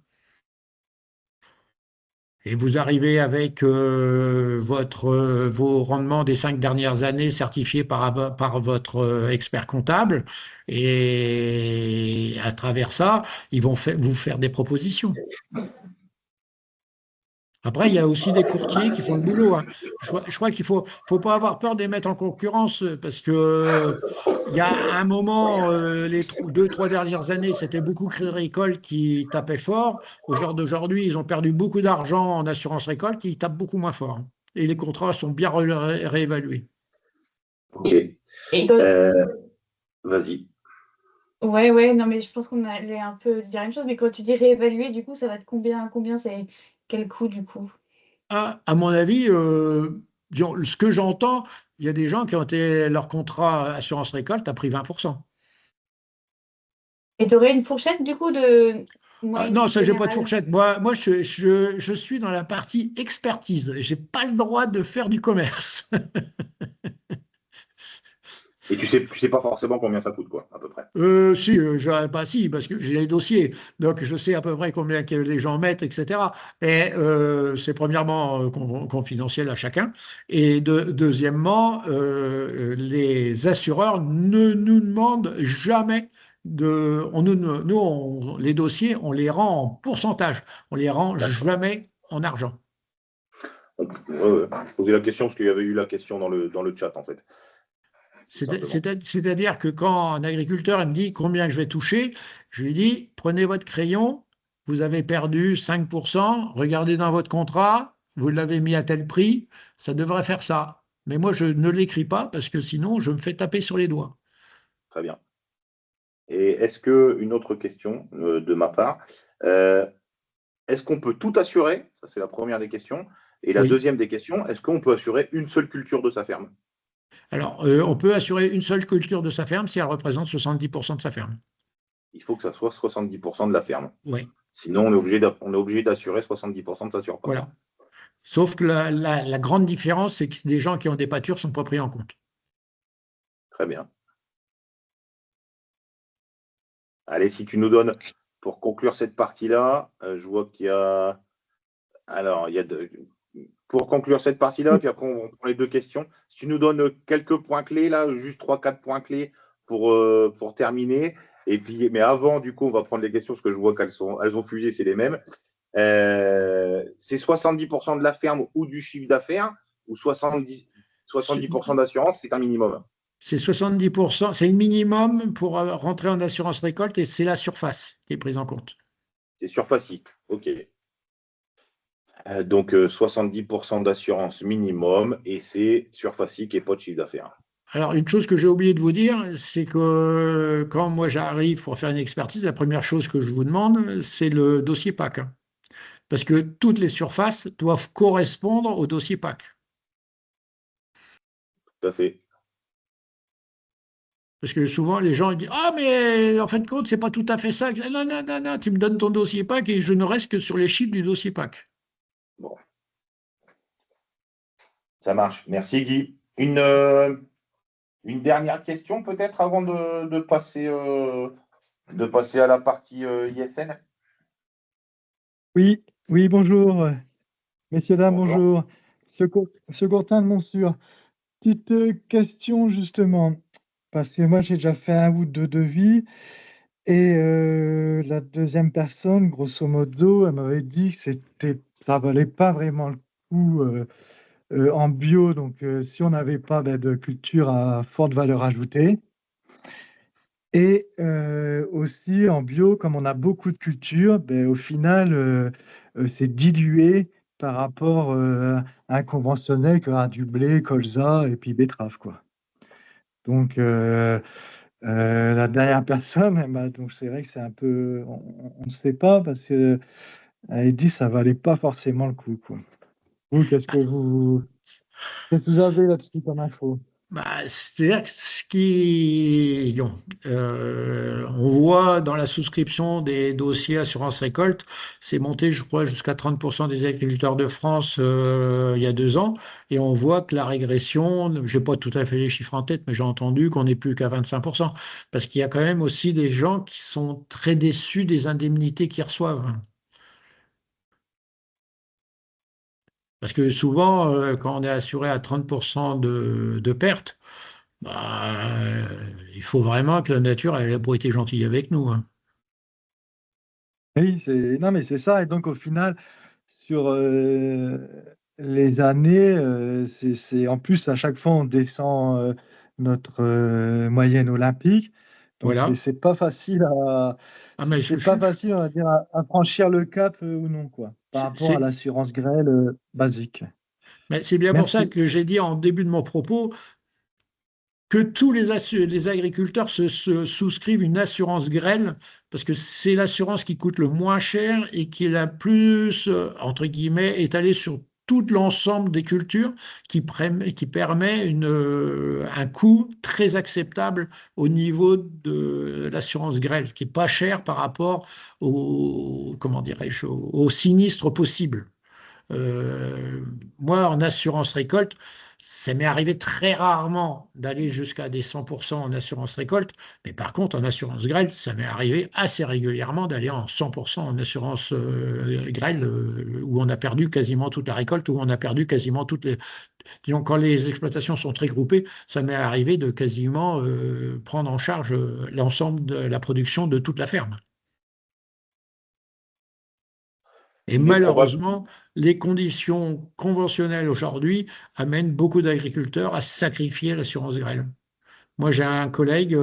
S3: Et vous arrivez avec vos rendements des 5 dernières années certifiés par votre expert comptable, et à travers ça, ils vont vous faire des propositions. Après, il y a aussi des courtiers qui font le boulot, hein. Je crois qu'il faut pas avoir peur de les mettre en concurrence, parce que il y a un moment, les 2, 3 dernières années, c'était beaucoup Crédit Agricole qui tapait fort. Au jour d'aujourd'hui, ils ont perdu beaucoup d'argent en assurance récolte, ils tapent beaucoup moins fort, hein. Et les contrats sont bien réévalués.
S2: Ok.
S1: Et
S2: Vas-y.
S1: ouais, non, mais je pense qu'on allait un peu dire la même chose, mais quand tu dis réévaluer, du coup, ça va être combien c'est quel coût du coup?
S3: À mon avis, disons, ce que j'entends, il y a des gens qui ont été leur contrat assurance récolte a pris 20%.
S1: Et tu aurais une fourchette du coup de
S3: Ah,
S1: moyenne
S3: non, ça, j'ai pas de
S1: générale?
S3: fourchette. Moi je suis dans la partie expertise. J'ai pas le droit de faire du commerce.
S2: Et tu sais pas forcément combien ça coûte, quoi, à peu près.
S3: Si, pas si, parce que j'ai les dossiers, donc je sais à peu près combien que les gens mettent, etc. Et c'est premièrement confidentiel à chacun. Et deuxièmement, les assureurs ne nous demandent jamais les dossiers, on les rend en pourcentage, on les rend
S2: D'accord.
S3: jamais en argent.
S2: Je posais la question parce qu'il y avait eu la question dans le chat, en fait, tout simplement.
S3: C'est-à-dire que quand un agriculteur il me dit combien je vais toucher, je lui dis prenez votre crayon, vous avez perdu 5%, regardez dans votre contrat, vous l'avez mis à tel prix, ça devrait faire ça. Mais moi, je ne l'écris pas parce que sinon, je me fais taper sur les doigts.
S2: Très bien. Et est-ce que, une autre question de ma part, euh, est-ce qu'on peut tout assurer? Ça, c'est la première des questions. Et la
S3: Oui.
S2: deuxième des questions, est-ce qu'on peut assurer une seule culture de sa ferme?
S3: Alors, on peut assurer une seule culture de sa ferme si elle représente 70% de sa ferme.
S2: Il faut que ça soit 70% de la ferme.
S3: Oui,
S2: Sinon, on est obligé d'assurer 70% de sa surface.
S3: voilà. Sauf que la grande différence, c'est que des gens qui ont des pâtures sont pas pris en compte.
S2: Très bien. Allez, si tu nous donnes, pour conclure cette partie-là, je vois qu'il y a. Alors, pour conclure cette partie-là, puis après, on prend les deux questions. Si tu nous donnes quelques points clés, là, juste 3, 4 points clés pour terminer. Et puis, mais avant, du coup, on va prendre les questions parce que je vois elles ont fusé, c'est les mêmes. C'est 70% de la ferme ou du chiffre d'affaires ou 70% d'assurance, c'est un minimum.
S3: C'est 70%, c'est le minimum pour rentrer en assurance récolte, et c'est la surface qui est prise en compte.
S2: C'est surfacique. OK. Donc, 70% d'assurance minimum et c'est surfacique et pas de chiffre d'affaires.
S3: Alors, une chose que j'ai oublié de vous dire, c'est que quand moi j'arrive pour faire une expertise, la première chose que je vous demande, c'est le dossier PAC, hein. Parce que toutes les surfaces doivent correspondre au dossier PAC.
S2: Tout à fait.
S3: Parce que souvent, les gens ils disent ah, mais en fin de compte, c'est pas tout à fait ça. Non, non, non, non, tu me donnes ton dossier PAC et je ne reste que sur les chiffres du dossier PAC.
S2: Bon, ça marche. Merci Guy. Une dernière question peut-être avant de passer à la partie ISN.
S5: Oui, oui, bonjour, messieurs, dames,
S2: Bonjour.
S5: bonjour. Monsieur Courtin de Montsûr, petite question justement, parce que moi j'ai déjà fait un ou deux devis et la deuxième personne, grosso modo, elle m'avait dit que ça valait pas vraiment le coup en bio, donc si on n'avait pas de culture à forte valeur ajoutée. Et aussi en bio, comme on a beaucoup de cultures, au final, c'est dilué par rapport à un conventionnel qui aura du blé, colza et puis betterave, quoi. Donc la dernière personne, donc c'est vrai que c'est un peu, on ne sait pas parce que elle dit ça valait pas forcément le coup, quoi. Vous, qu'est-ce que vous avez là-dessus comme info?
S3: C'est-à-dire que on voit dans la souscription des dossiers assurance récolte, c'est monté, je crois, jusqu'à 30% des agriculteurs de France il y a 2 ans, et on voit que la régression, je n'ai pas tout à fait les chiffres en tête, mais j'ai entendu qu'on n'est plus qu'à 25%, parce qu'il y a quand même aussi des gens qui sont très déçus des indemnités qu'ils reçoivent. Parce que souvent, quand on est assuré à 30% de pertes, il faut vraiment que la nature elle ait été gentille avec nous, hein.
S5: Oui, non, mais c'est ça. Et donc, au final, sur les années, en plus, à chaque fois, on descend notre moyenne olympique. Donc,
S3: Voilà.
S5: c'est pas facile
S3: Ah, mais
S5: c'est pas facile, on va dire, à franchir le cap ou non, quoi, par
S3: c'est
S5: rapport à
S3: c'est-
S5: l'assurance grêle basique.
S3: mais c'est bien pour ça
S5: Merci.
S3: que j'ai dit en début de mon propos que tous les agriculteurs se souscrivent une assurance grêle, parce que c'est l'assurance qui coûte le moins cher et qui est la plus, entre guillemets, étalée sur tout l'ensemble des cultures, qui permet un coût très acceptable au niveau de l'assurance grêle, qui est pas cher par rapport comment dirais-je, au sinistre possible. Euh, Moi, en assurance récolte, ça m'est arrivé très rarement d'aller jusqu'à des 100% en assurance récolte, mais par contre, en assurance grêle, ça m'est arrivé assez régulièrement d'aller en 100% en assurance grêle, où on a perdu quasiment toute la récolte, où on a perdu quasiment toutes les... Disons, quand les exploitations sont très groupées, ça m'est arrivé de quasiment prendre en charge l'ensemble de la production de toute la ferme. Et
S2: Il est probable.
S3: malheureusement, les conditions conventionnelles aujourd'hui amènent beaucoup d'agriculteurs à sacrifier l'assurance grêle. Moi, j'ai un collègue,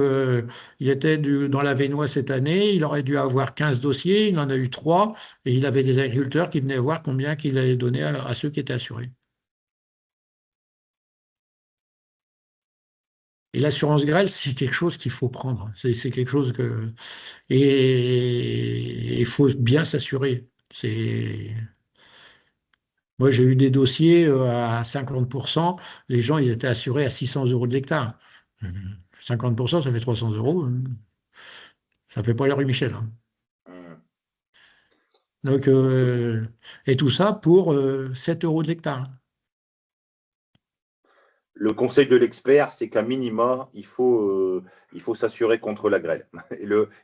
S3: il était dans la Vénois cette année, il aurait dû avoir 15 dossiers, il en a eu 3, et il avait des agriculteurs qui venaient voir combien qu'il allait donner à ceux qui étaient assurés. Et l'assurance grêle, c'est quelque chose qu'il faut prendre. C'est quelque chose que... Et il faut bien s'assurer. Moi, j'ai eu des dossiers à 50%. Les gens, ils étaient assurés à 600 euros de l'hectare. 50%, ça fait 300 euros. Ça fait pas la rue Michel, hein.
S2: Hum.
S3: Donc,
S2: Donc,
S3: et tout ça pour 7 euros de l'hectare.
S2: le conseil de l'expert, c'est qu'à minima, il faut s'assurer contre la grêle.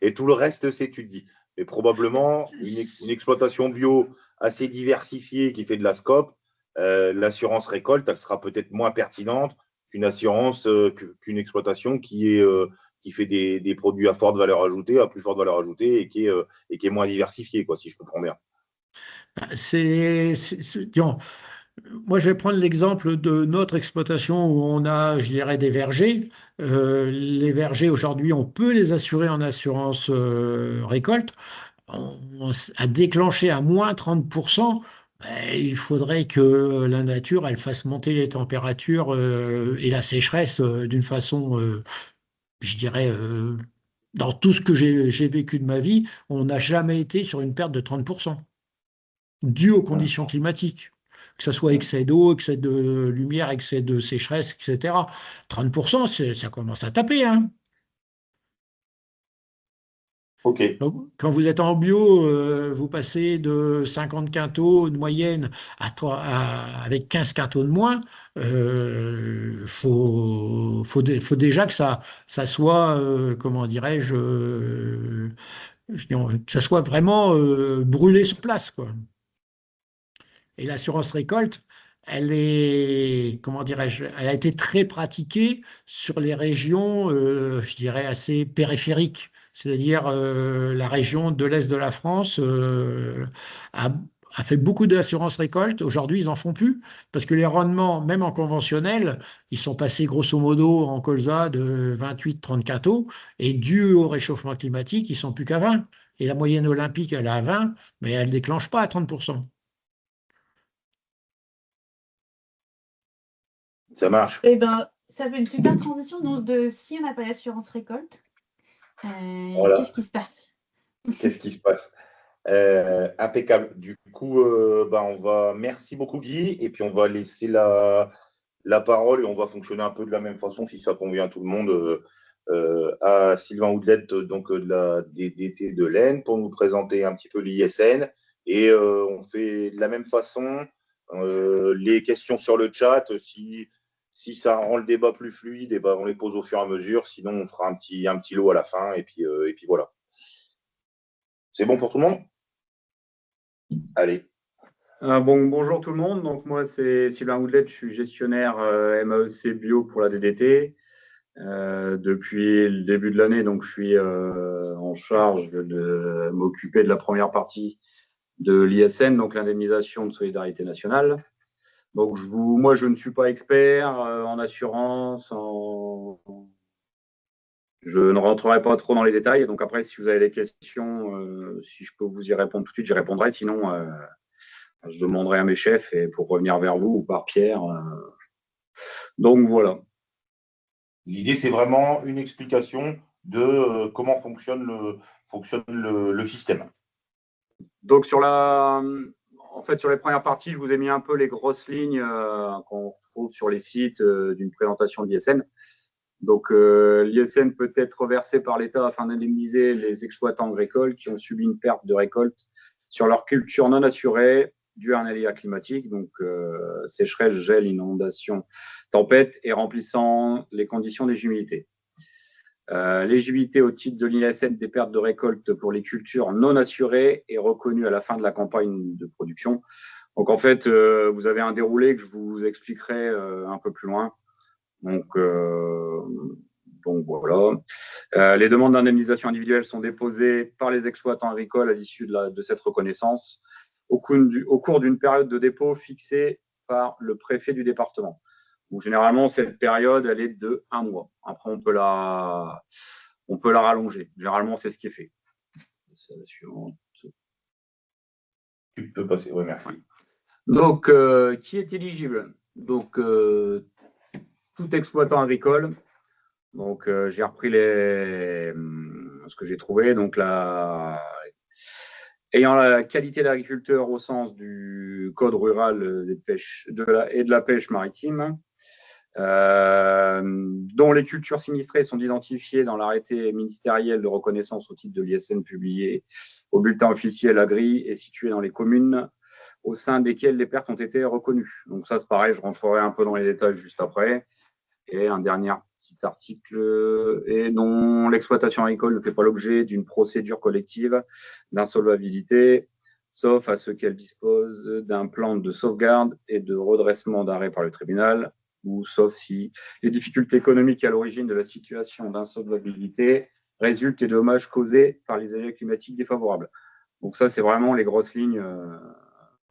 S2: Et tout le reste s'étudie. Et probablement, une exploitation bio assez diversifiée qui fait de la SCOP, l'assurance récolte, elle sera peut-être moins pertinente qu'une exploitation qui fait des produits à forte valeur ajoutée, à plus forte valeur ajoutée et qui est moins diversifiée, quoi, si je comprends bien.
S3: Disons, moi, je vais prendre l'exemple de notre exploitation où on a, je dirais, des vergers. Les vergers, aujourd'hui, on peut les assurer en assurance récolte. À déclencher à moins 30%, ben, il faudrait que la nature elle fasse monter les températures et la sécheresse d'une façon, je dirais, dans tout ce que j'ai vécu de ma vie, on n'a jamais été sur une perte de 30% due aux
S2: Hum,
S3: conditions climatiques. Que ce soit
S2: hum.
S3: excès d'eau, excès de lumière, excès de sécheresse, etc. 30%, ça commence à taper, hein.
S2: OK.
S3: Donc, quand vous êtes en bio, vous passez de 50 quintaux de moyenne avec 15 quintaux de moins. Faut déjà que ça soit, comment dirais-je, que ça soit vraiment brûlé sur place, quoi. Et l'assurance récolte, comment dirais-je, elle a été très pratiquée sur les régions, je dirais, assez périphériques. C'est-à-dire la région de l'Est de la France a, a fait beaucoup d'assurance récolte. Aujourd'hui, ils n'en font plus parce que les rendements, même en conventionnel, ils sont passés grosso modo en colza de 28-30 quintaux et dû au réchauffement climatique, ils sont plus qu'à 20. Et la moyenne olympique, elle est à 20, mais elle ne déclenche pas à 30%.
S2: Ça marche.
S1: Eh ben, ça fait une super transition. Donc, si on n'a pas l'assurance récolte,
S2: Voilà.
S1: qu'est-ce qui se passe?
S2: Qu'est-ce qui se passe? Impeccable. Du coup, bah, merci beaucoup Guy, et puis on va laisser la parole et on va fonctionner un peu de la même façon si ça convient à tout le monde. À Sylvain Oudelette, donc de la DDT de l'Aisne, pour nous présenter un petit peu l'ISN. Et on fait de la même façon les questions sur le chat. Si ça rend le débat plus fluide, et ben on les pose au fur et à mesure. Sinon, on fera un petit lot à la fin. Et puis voilà. C'est bon pour tout le monde? Allez.
S4: Bonjour tout le monde. Donc, moi, c'est Sylvain Oudelette. Je suis gestionnaire MAEC Bio pour la DDT. Depuis le début de l'année, donc je suis en charge de m'occuper de la première partie de l'ISN, donc l'indemnisation de solidarité nationale. Donc moi, je ne suis pas expert en assurance, je ne rentrerai pas trop dans les détails. Donc après, si vous avez des questions, si je peux vous y répondre tout de suite, j'y répondrai. Sinon, je demanderai à mes chefs et pour revenir vers vous ou par Pierre. Donc voilà.
S2: L'idée, c'est vraiment une explication de comment fonctionne le système.
S4: Donc sur les premières parties, je vous ai mis un peu les grosses lignes qu'on retrouve sur les sites d'une présentation de l'ISN. Donc l'ISN peut être reversé par l'État afin d'indemniser les exploitants agricoles qui ont subi une perte de récolte sur leur culture non assurée due à un aléa climatique, donc sécheresse, gel, inondation, tempête, et remplissant les conditions d'éligibilité. L'éligibilité au titre de l'ISN des pertes de récolte pour les cultures non assurées est reconnue à la fin de la campagne de production. Donc en fait, vous avez un déroulé que je vous expliquerai un peu plus loin. Donc voilà. Les demandes d'indemnisation individuelle sont déposées par les exploitants agricoles à l'issue de cette reconnaissance au cours d'une période de dépôt fixée par le préfet du département. Donc, généralement, cette période, elle est de 1 mois. Après, on peut la rallonger. Généralement, c'est ce qui est fait. C'est la suivante.
S2: Tu peux passer, oui, merci.
S4: Donc, qui est éligible? Donc, tout exploitant agricole. Donc, j'ai repris ce que j'ai trouvé. Donc, ayant la qualité d'agriculteur au sens du code rural des pêches, et de la pêche maritime, dont les cultures sinistrées sont identifiées dans l'arrêté ministériel de reconnaissance au titre de l'ISN publié au bulletin officiel Agri et situé dans les communes au sein desquelles les pertes ont été reconnues. Donc ça, c'est pareil, je rentrerai un peu dans les détails juste après. Et un dernier petit article, et dont l'exploitation agricole ne fait pas l'objet d'une procédure collective d'insolvabilité, sauf à ce qu'elle dispose d'un plan de sauvegarde et de redressement d'arrêt par le tribunal, ou sauf si les difficultés économiques à l'origine de la situation d'insolvabilité résultent des dommages causés par les aléas climatiques défavorables. Donc ça, c'est vraiment les grosses lignes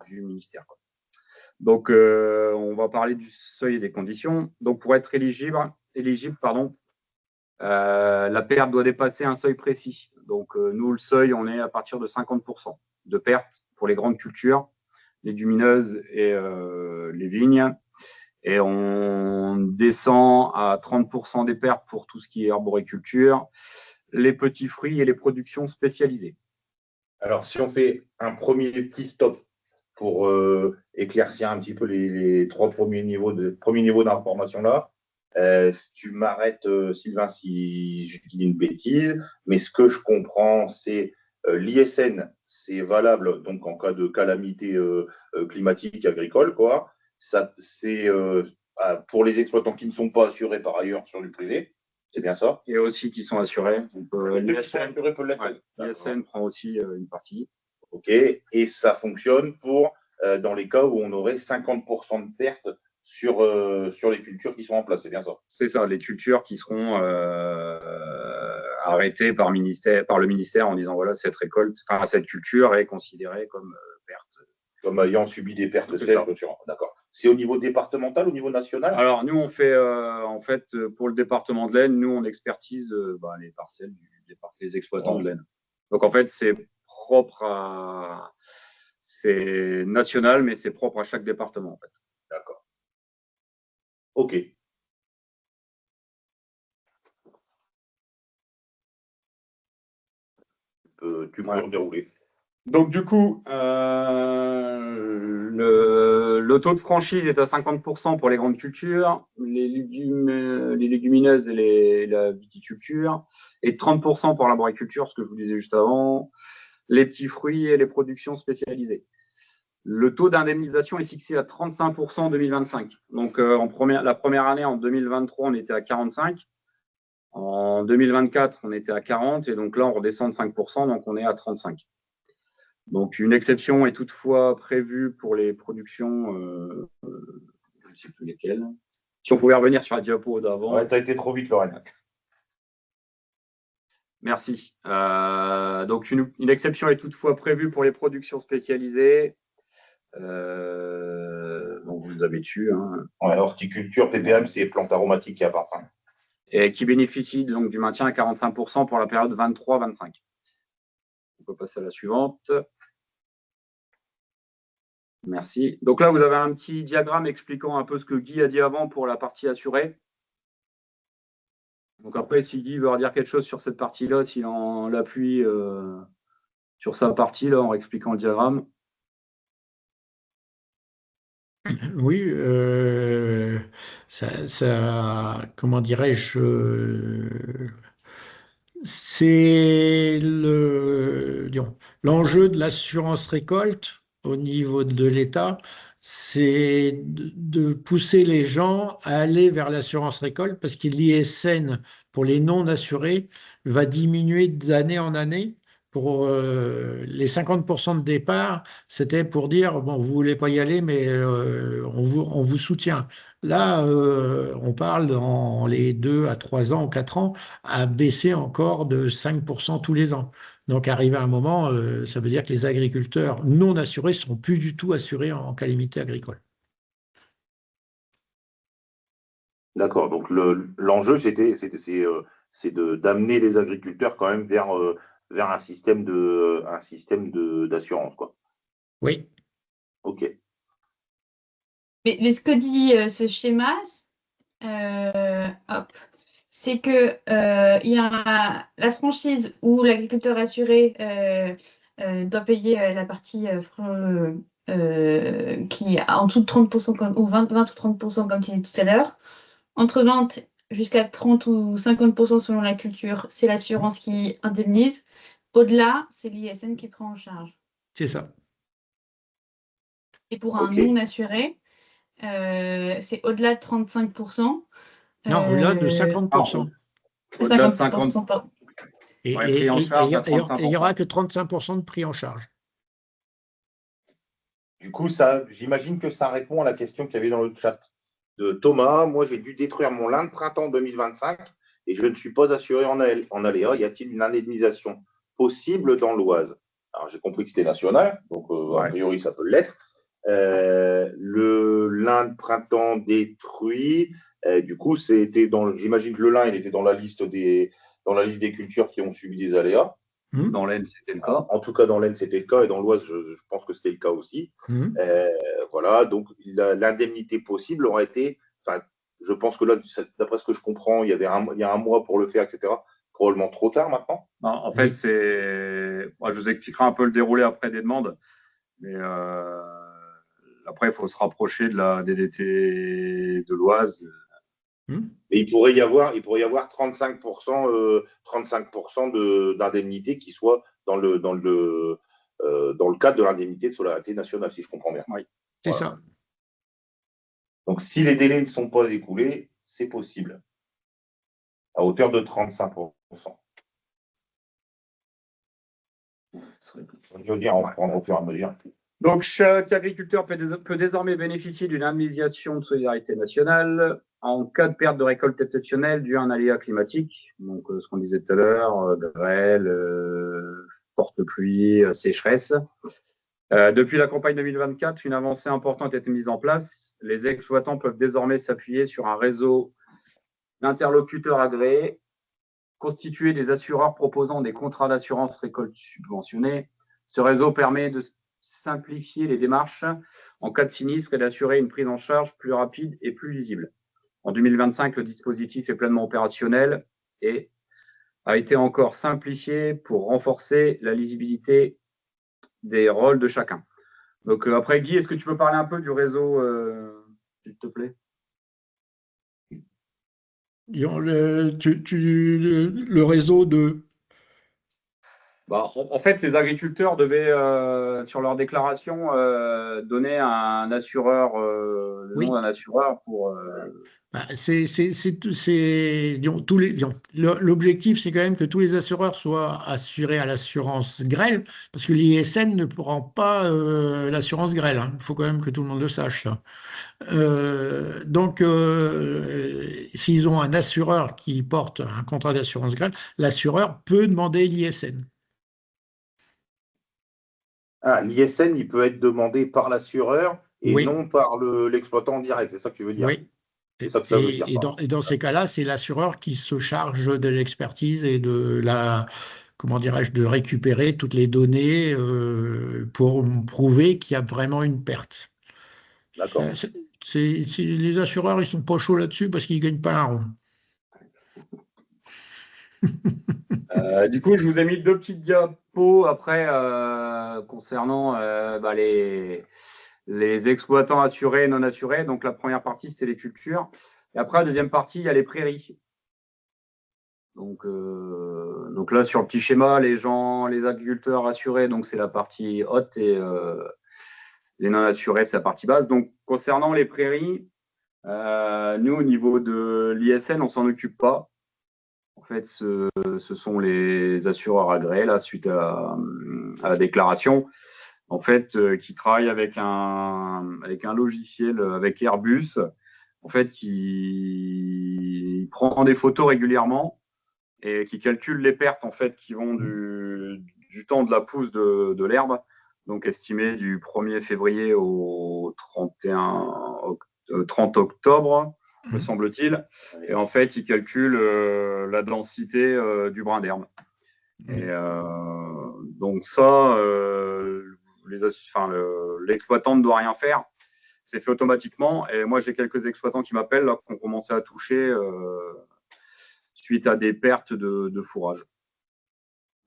S4: du ministère, quoi. Donc, on va parler du seuil et des conditions. Donc, pour être éligible, la perte doit dépasser un seuil précis. Donc, nous, le seuil, on est à partir de 50% de perte pour les grandes cultures, les légumineuses et les vignes. Et on descend à 30% des pertes pour tout ce qui est arboriculture, les petits fruits et les productions spécialisées.
S2: Alors, si on fait un premier petit stop pour éclaircir un petit peu les trois premiers niveaux d'information là, si tu m'arrêtes, Sylvain, si je dis une bêtise, mais ce que je comprends, c'est l'ISN, c'est valable donc en cas de calamité climatique agricole, quoi. Ça, c'est pour les exploitants qui ne sont pas assurés par ailleurs sur du privé. C'est bien ça?
S4: Et aussi qui sont assurés.
S2: L'ISN
S4: prend aussi une partie.
S2: OK. Et ça fonctionne pour dans les cas où on aurait 50% de pertes sur les cultures qui sont en place. C'est bien ça?
S4: C'est ça, les cultures qui seront arrêtées par le ministère en disant voilà, cette culture est considérée comme perte.
S2: Comme ayant subi des pertes telles. D'accord. C'est au niveau départemental, au niveau national?
S4: Alors, nous, on fait, en fait, pour le département de l'Aisne, nous, on expertise les parcelles des exploitants de l'Aisne. Donc, en fait, c'est national, mais c'est propre à chaque département, en fait.
S2: D'accord. OK. Tu peux dérouler.
S4: Donc, du coup, le Le taux de franchise est à 50% pour les grandes cultures, les légumineuses et la viticulture, et 30% pour l'arboriculture, ce que je vous disais juste avant, les petits fruits et les productions spécialisées. Le taux d'indemnisation est fixé à 35% en 2025. Donc, la première année, en 2023, on était à 45%. En 2024, on était à 40%. Et donc là, on redescend de 5%, donc on est à 35%. Donc, une exception est toutefois prévue pour les productions, je ne sais plus lesquelles. Si on pouvait revenir sur la diapo d'avant.
S2: Ouais, tu as été trop vite, Lorraine.
S4: Merci. Donc, une exception est toutefois prévue pour les productions spécialisées. Donc, vous avez dessus. Hein.
S2: Ouais, horticulture, TPM, c'est plantes aromatiques et à parfum.
S4: Et qui bénéficie donc du maintien à 45% pour la période 23-25. On peut passer à la suivante. Merci. Donc là, vous avez un petit diagramme expliquant un peu ce que Guy a dit avant pour la partie assurée. Donc après, si Guy veut redire quelque chose sur cette partie-là, s'il en l'appuie sur sa partie, là, en expliquant le diagramme.
S3: Oui, comment dirais-je, c'est l'enjeu de l'assurance récolte au niveau de l'État, c'est de pousser les gens à aller vers l'assurance récolte parce que l'ISN pour les non-assurés va diminuer d'année en année. Pour les 50% de départ, c'était pour dire, bon, vous voulez pas y aller, mais on vous soutient. Là, on parle dans les 2 à 3 ans ou 4 ans à baisser encore de 5% tous les ans. Donc, arrivé à un moment, ça veut dire que les agriculteurs non assurés ne seront plus du tout assurés en calamité agricole.
S2: D'accord. Donc, l'enjeu, c'est d'amener les agriculteurs quand même vers un système d'assurance, quoi.
S3: Oui.
S2: OK.
S1: Mais ce que dit ce schéma, c'est que il y a la franchise où l'agriculteur assuré doit payer la partie qui est en dessous de 30% ou 20 ou 30% comme tu disais tout à l'heure. Entre 20 jusqu'à 30 ou 50% selon la culture, c'est l'assurance qui indemnise. Au-delà, c'est l'ISN qui prend en charge.
S3: C'est ça.
S1: Et pour un
S2: OK.
S1: non-assuré, c'est au-delà de 35%.
S3: Non, au-delà de 50%.
S4: Au-delà de 50%.
S1: 50%, pardon.
S3: Et
S4: Ouais, pris en charge à
S3: il n'y aura
S4: 35%.
S3: que 35% de pris en charge.
S2: Du coup, j'imagine que ça répond à la question qu'il y avait dans le chat de Thomas. Moi, j'ai dû détruire mon lin de printemps 2025 et je ne suis pas assuré en aléa. Y a-t-il une indemnisation possible dans l'Oise? Alors, j'ai compris que c'était national, donc a priori, ça peut l'être. Le lin de printemps détruit. Du coup, j'imagine que le lin, il était dans la liste des cultures qui ont subi des aléas.
S4: Dans l'Aisne, c'était le cas.
S2: En tout cas, dans l'Aisne, c'était le cas, et dans l'Oise, je pense que c'était le cas aussi. Voilà, donc l'indemnité possible aurait été, je pense que là, d'après ce que je comprends, il y a un mois pour le faire, etc. Probablement trop tard maintenant.
S4: Non, en fait, je vous expliquerai un peu le déroulé après des demandes, mais après, il faut se rapprocher de la DDT de l'Oise.
S2: Et il pourrait y avoir 35% d'indemnité qui soit dans le cadre de l'indemnité de solidarité nationale, si je comprends bien.
S4: Oui,
S3: c'est ça.
S2: Donc, si les délais ne sont pas écoulés, c'est possible, à hauteur de 35%. Je veux dire, on prend au fur et à mesure.
S4: Donc, chaque agriculteur peut désormais bénéficier d'une indemnisation de solidarité nationale en cas de perte de récolte exceptionnelle due à un aléa climatique. Donc, ce qu'on disait tout à l'heure, grêle, forte pluie, sécheresse. Depuis la campagne 2024, une avancée importante a été mise en place. Les exploitants peuvent désormais s'appuyer sur un réseau d'interlocuteurs agréés, constitué des assureurs proposant des contrats d'assurance récolte subventionnés. Ce réseau permet de simplifier les démarches en cas de sinistre et d'assurer une prise en charge plus rapide et plus lisible. En 2025, le dispositif est pleinement opérationnel et a été encore simplifié pour renforcer la lisibilité des rôles de chacun. Donc après, Guy, est-ce que tu peux parler un peu du réseau, s'il te plaît?
S3: Le réseau de...
S4: Bah, en fait, les agriculteurs devaient, sur leur déclaration, donner un assureur, le nom
S3: Oui,
S4: d'un assureur pour.
S3: bah, disons, l'objectif, c'est quand même que tous les assureurs soient assurés à l'assurance grêle, parce que l'ISN ne prend pas l'assurance grêle, hein. Il faut quand même que tout le monde le sache, ça. Donc, s'ils ont un assureur qui porte un contrat d'assurance grêle, l'assureur peut demander l'ISN.
S2: Ah, l'ISN, il peut être demandé par l'assureur et
S3: Oui,
S2: non par l'exploitant en direct. C'est ça que tu veux dire?
S3: oui.
S2: C'est ça que ça veut dire.
S3: Et dans ces cas-là, c'est l'assureur qui se charge de l'expertise et de la, comment dirais-je, de récupérer toutes les données pour prouver qu'il y a vraiment une perte.
S2: D'accord.
S3: Les assureurs, ils sont pas chauds là-dessus parce qu'ils gagnent pas un rond.
S4: Du coup, je vous ai mis 2 petites diapos après concernant bah, les exploitants assurés et non assurés. Donc, la première partie, c'était les cultures. Et après, la deuxième partie, il y a les prairies. Donc là, sur le petit schéma, les agriculteurs assurés, donc c'est la partie haute et les non assurés, c'est la partie basse. Donc, concernant les prairies, nous, au niveau de l'ISN, on s'en occupe pas. En fait, ce sont les assureurs agréés, là, suite à la déclaration, en fait, qui travaillent avec un logiciel, avec Airbus, en fait, qui prend des photos régulièrement et qui calcule les pertes, en fait, qui vont du temps de la pousse de l'herbe, donc estimé du 1er février au 30 octobre, me semble-t-il. Et en fait, il calcule la densité du brin d'herbe. Et donc ça, l'exploitant ne doit rien faire. C'est fait automatiquement. Et moi, j'ai quelques exploitants qui m'appellent, là, qui ont commencé à toucher suite à des pertes de fourrage.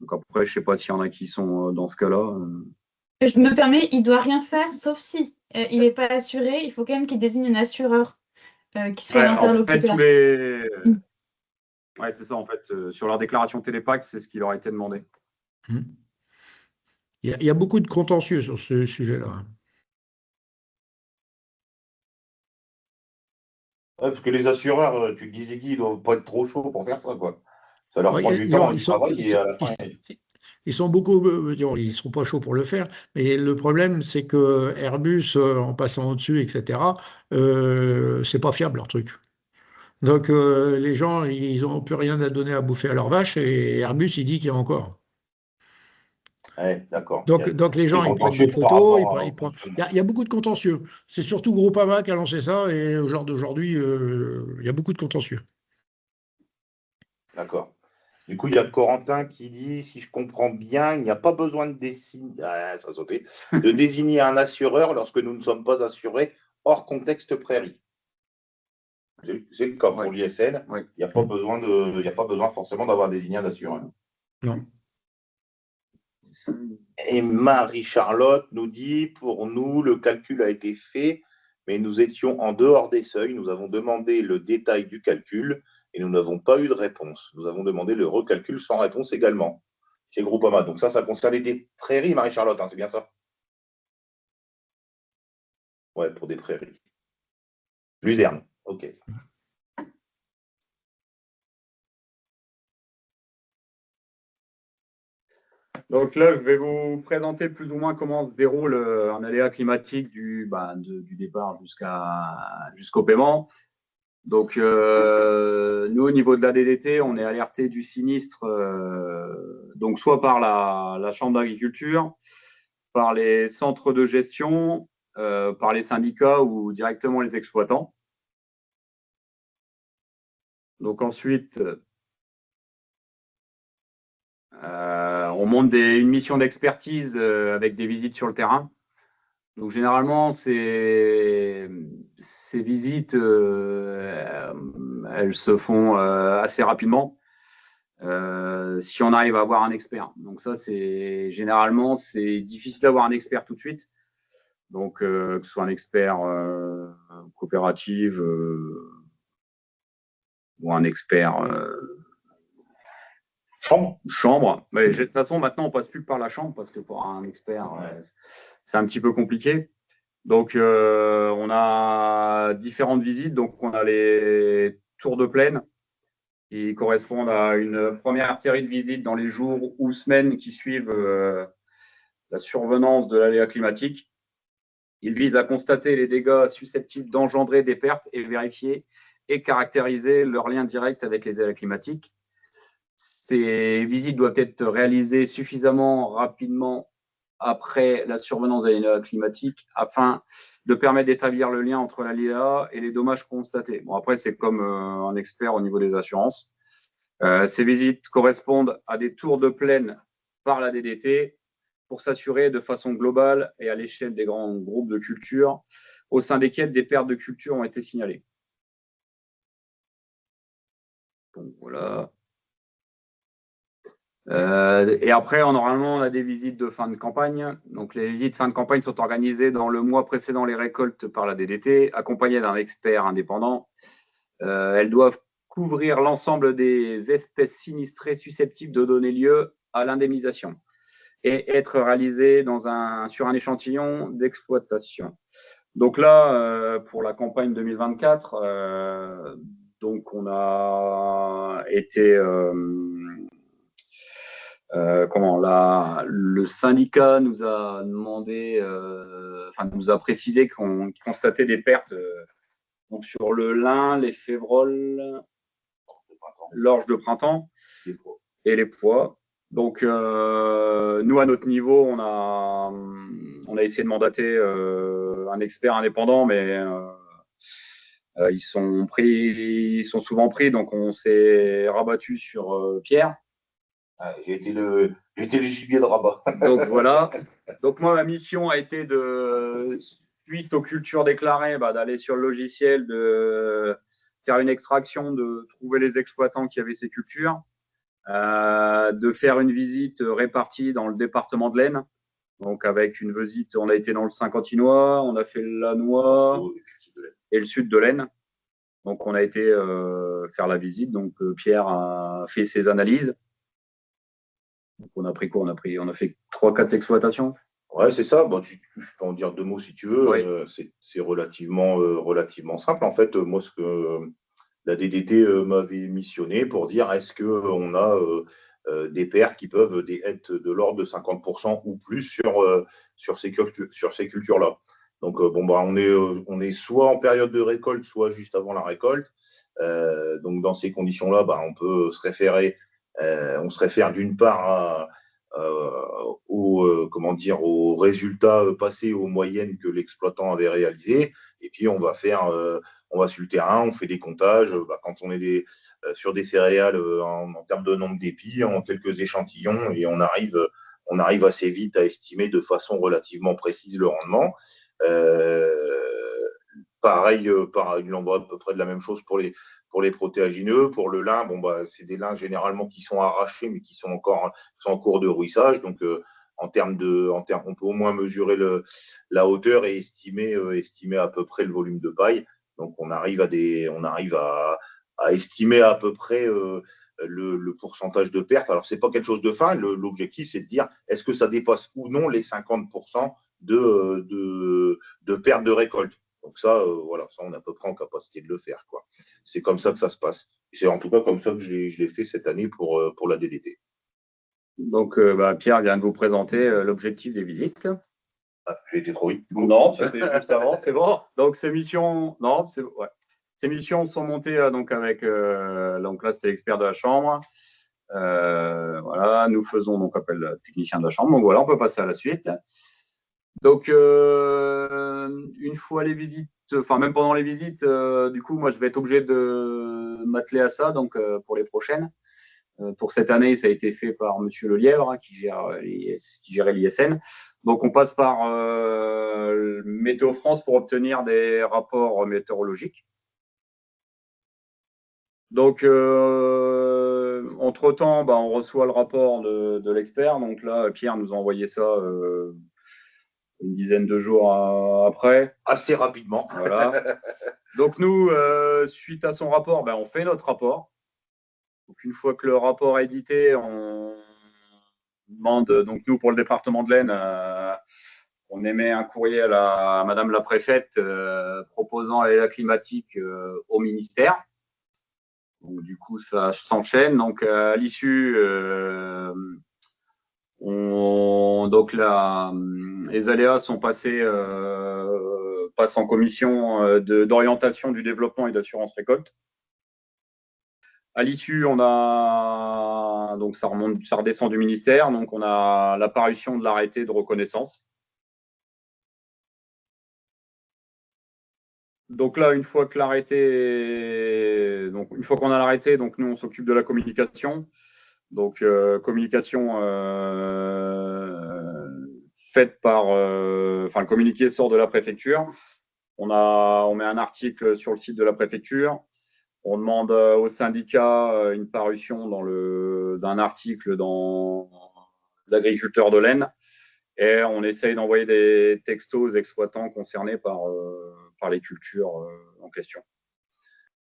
S4: Donc après, je ne sais pas s'il y en a qui sont dans ce cas-là.
S1: Je me permets, il doit rien faire, sauf si il n'est pas assuré. Il faut quand même qu'il désigne un assureur qui soit
S4: Ouais, en fait,
S1: l'interlocuteur.
S4: Ouais, c'est ça, en fait. Sur leur déclaration Télépac, c'est ce qui leur a été demandé.
S3: Il y a beaucoup de contentieux sur ce sujet-là.
S2: Ouais, parce que les assureurs, tu le disais, Guy, ils doivent pas être trop chauds pour faire ça, quoi. Ça leur
S3: Ouais,
S2: prend du temps, du travail, et à la fin,
S3: ils sont beaucoup, disons, ils sont pas chauds pour le faire, mais le problème, c'est que Airbus, en passant au-dessus, etc., c'est pas fiable leur truc. Donc les gens, ils n'ont plus rien à donner à bouffer à leur vache, et Airbus, il dit qu'il y a encore.
S2: ouais, d'accord.
S3: Donc les
S2: Des
S3: gens, ils prennent des
S2: contentieux par
S3: photos,
S2: rapport au
S3: il
S2: fonctionnement.
S3: y a beaucoup de contentieux. C'est surtout Groupama qui a lancé ça, et au genre d'aujourd'hui, il y a beaucoup de contentieux.
S2: D'accord. Du coup, il y a Corentin qui dit, si je comprends bien, il n'y a pas besoin de de désigner un assureur lorsque nous ne sommes pas assurés hors contexte prairie. C'est le cas pour l'ISN.
S4: Ouais.
S2: Il n'y a pas besoin forcément d'avoir désigné un assureur.
S3: Non.
S2: Et Marie-Charlotte nous dit, pour nous, le calcul a été fait, mais nous étions en dehors des seuils. Nous avons demandé le détail du calcul et nous n'avons pas eu de réponse. Nous avons demandé le recalcul sans réponse également chez Groupama. Donc ça concernait des prairies, Marie-Charlotte, hein, c'est bien ça? Ouais, pour des prairies. Luzerne, ok.
S4: Donc là, je vais vous présenter plus ou moins comment se déroule un aléa climatique du départ jusqu'au paiement. Donc, nous, au niveau de la DDT, on est alerté du sinistre, donc soit par la Chambre d'agriculture, par les centres de gestion, par les syndicats ou directement les exploitants. Donc ensuite, on monte une mission d'expertise avec des visites sur le terrain. Donc généralement, ces visites, elles se font assez rapidement si on arrive à avoir un expert. Donc ça, généralement, c'est difficile d'avoir un expert tout de suite. Donc, que ce soit un expert coopérative ou un expert chambre. Mais de toute façon, maintenant, on passe plus par la chambre parce que pour un expert, c'est un petit peu compliqué. Donc, on a différentes visites. Donc, on a les tours de plaine qui correspondent à une première série de visites dans les jours ou semaines qui suivent la survenance de l'aléa climatique. Il vise à constater les dégâts susceptibles d'engendrer des pertes et vérifier et caractériser leur lien direct avec les aléas climatiques. Ces visites doivent être réalisées suffisamment rapidement après la survenance de l'aléa climatique afin de permettre d'établir le lien entre l'aléa et les dommages constatés. Bon, après, c'est comme un expert au niveau des assurances. Ces visites correspondent à des tours de plaine par la DDT pour s'assurer de façon globale et à l'échelle des grands groupes de culture au sein desquels des pertes de culture ont été signalées. Donc voilà. Et après, normalement, on a des visites de fin de campagne. Donc, les visites fin de campagne sont organisées dans le mois précédant les récoltes par la DDT, accompagnées d'un expert indépendant. Elles doivent couvrir l'ensemble des espèces sinistrées susceptibles de donner lieu à l'indemnisation et être réalisées sur un échantillon d'exploitation. Donc là, pour la campagne 2024, donc on a été le syndicat nous a demandé, nous a précisé qu'on constatait des pertes donc sur le lin, les févroles, l'orge de printemps et les pois. Donc, nous, à notre niveau, on a essayé de mandater un expert indépendant, mais ils sont souvent pris, donc on s'est rabattu sur Pierre.
S2: J'ai été le gibier de rabat.
S4: Donc voilà. Donc moi, ma mission a été suite aux cultures déclarées, d'aller sur le logiciel, de faire une extraction, de trouver les exploitants qui avaient ces cultures, de faire une visite répartie dans le département de l'Aisne. Donc avec une visite, on a été dans le Saint-Quentinois, on a fait le Lannoy et le sud de l'Aisne. Donc on a été faire la visite. Donc Pierre a fait ses analyses. Donc on a pris quoi? On a fait 3-4 exploitations.
S2: Ouais, c'est ça. Bon, je peux en dire 2 mots si tu veux.
S4: Oui.
S2: C'est relativement simple. En fait, moi, ce que la DDT m'avait missionné pour dire est-ce qu'on a des pertes qui peuvent être de l'ordre de 50% ou plus sur ces cultures-là. Donc, on est soit en période de récolte, soit juste avant la récolte. Donc, dans ces conditions-là, on peut se référer. On se réfère d'une part aux résultats passés, aux moyennes que l'exploitant avait réalisées, et puis on va sur le terrain, on fait des comptages. Quand on est sur des céréales en termes de nombre d'épis, en quelques échantillons, et on arrive assez vite à estimer de façon relativement précise le rendement. Pareil, il en va à peu près de la même chose pour les protéagineux. Pour le lin, c'est des lins généralement qui sont arrachés, mais qui sont en cours de rouissage. Donc, on peut au moins mesurer la hauteur et estimer à peu près le volume de paille. Donc, on arrive à estimer à peu près le pourcentage de perte. Alors, c'est pas quelque chose de fin. L'objectif, c'est de dire est-ce que ça dépasse ou non les 50% de perte de récolte. Donc ça, ça, on est à peu près en capacité de le faire, quoi. C'est comme ça que ça se passe. C'est en tout cas comme ça que je l'ai fait cette année pour la DDT.
S4: Donc, Pierre vient de vous présenter l'objectif des visites.
S2: Ah, j'ai été trop vite.
S4: Non, c'était juste avant, c'est bon. Donc, ces missions sont montées donc avec, donc là, c'était l'expert de la chambre. Voilà, nous faisons donc appel au technicien de la chambre. Donc voilà, on peut passer à la suite. Donc, une fois les visites, même pendant les visites, du coup, moi, je vais être obligé de m'atteler à ça, donc pour les prochaines. Pour cette année, ça a été fait par Monsieur Lelièvre, qui gérait l'ISN. Donc, on passe par Météo France pour obtenir des rapports météorologiques. Donc, entre-temps, on reçoit le rapport de l'expert. Donc là, Pierre nous a envoyé ça une dizaine de jours après.
S2: Assez rapidement.
S4: Voilà. Donc nous, suite à son rapport, on fait notre rapport. Donc une fois que le rapport est édité, on demande, donc nous pour le département de l'Aisne, on émet un courrier à Madame la préfète proposant l'aléa climatique au ministère. Donc du coup, ça s'enchaîne. Donc à l'issue, les aléas sont passent en commission d'orientation du développement et d'assurance récolte. À l'issue, donc ça redescend du ministère, donc on a la parution de l'arrêté de reconnaissance. Donc là, une fois qu'on a l'arrêté, donc nous on s'occupe de la communication. Donc communication faite par, le communiqué sort de la préfecture. On met un article sur le site de la préfecture. On demande au syndicat une parution d'un article dans l'agriculteur de l'Aisne et on essaye d'envoyer des textos aux exploitants concernés par les cultures en question.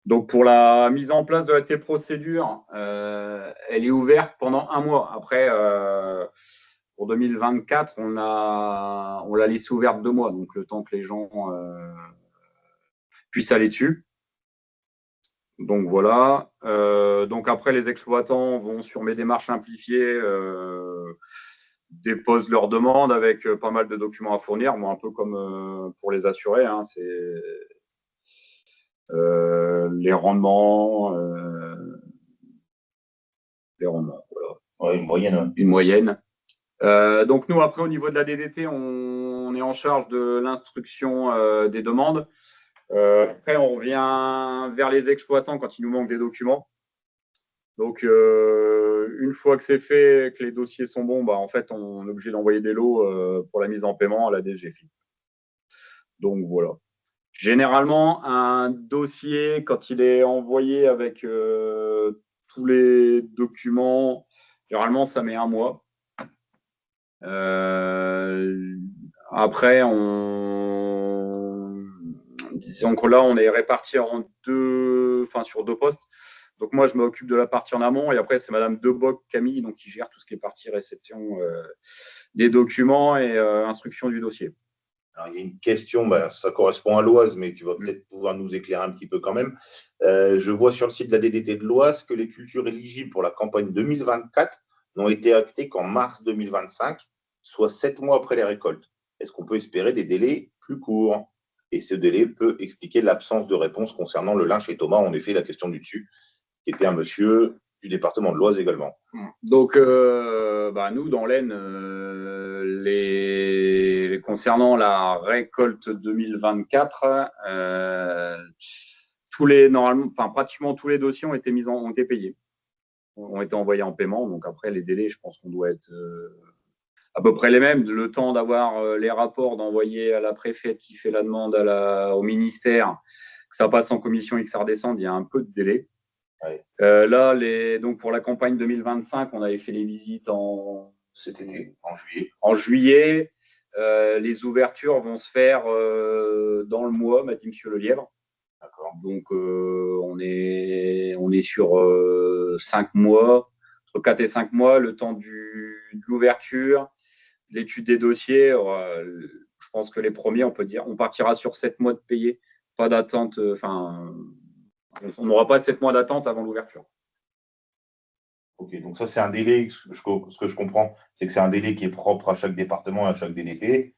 S4: Donc pour la mise en place de la procédure, elle est ouverte pendant 1 mois. Après, pour 2024, on l'a laissée ouverte 2 mois, donc le temps que les gens puissent aller dessus. Donc voilà. Donc après, les exploitants vont sur mes démarches simplifiées, déposent leurs demandes avec pas mal de documents à fournir, un peu comme pour les assurés. C'est les rendements. Voilà.
S2: Ouais, une moyenne. Ouais.
S4: Une moyenne. Donc nous, après, au niveau de la DDT, on est en charge de l'instruction des demandes. Après, on revient vers les exploitants quand il nous manque des documents. Donc, une fois que c'est fait, que les dossiers sont bons, en fait, on est obligé d'envoyer des lots pour la mise en paiement à la DGFiP. Donc, voilà. Généralement, un dossier, quand il est envoyé avec tous les documents, généralement, ça met 1 mois. Après, disons que là, on est répartis sur 2 postes. Donc moi, je m'occupe de la partie en amont et après, c'est Madame Deboc Camille donc, qui gère tout ce qui est partie réception des documents et instruction du dossier.
S2: Alors, il y a une question, ça correspond à l'Oise, mais tu vas peut-être pouvoir nous éclairer un petit peu quand même. Je vois sur le site de la DDT de l'Oise que les cultures éligibles pour la campagne 2024 n'ont été actées qu'en mars 2025, soit 7 mois après les récoltes. Est-ce qu'on peut espérer des délais plus courts? Et ce délai peut expliquer l'absence de réponse concernant le lin chez Thomas, en effet, la question du dessus, qui était un monsieur du département de l'Oise également.
S4: Donc, nous, dans l'Aisne, concernant la récolte 2024, pratiquement tous les dossiers ont été payés, ont été envoyés en paiement. Donc après, les délais, je pense qu'on doit être à peu près les mêmes. Le temps d'avoir les rapports, d'envoyer à la préfète qui fait la demande au ministère, que ça passe en commission et que ça redescende, il y a un peu de délai.
S2: Ouais.
S4: Là, donc pour la campagne 2025, on avait fait les visites
S2: cet été, en juillet.
S4: En juillet, les ouvertures vont se faire dans le mois, m'a dit Monsieur Lelièvre.
S2: D'accord.
S4: Donc on est sur 5 mois, entre 4 et 5 mois, le temps de l'ouverture, l'étude des dossiers. Je pense que les premiers, on partira sur 7 mois de payés, pas d'attente. On n'aura pas 7 mois d'attente avant l'ouverture.
S2: Ok, donc ça, c'est un délai, ce que je comprends, c'est que c'est un délai qui est propre à chaque département, à chaque DDT,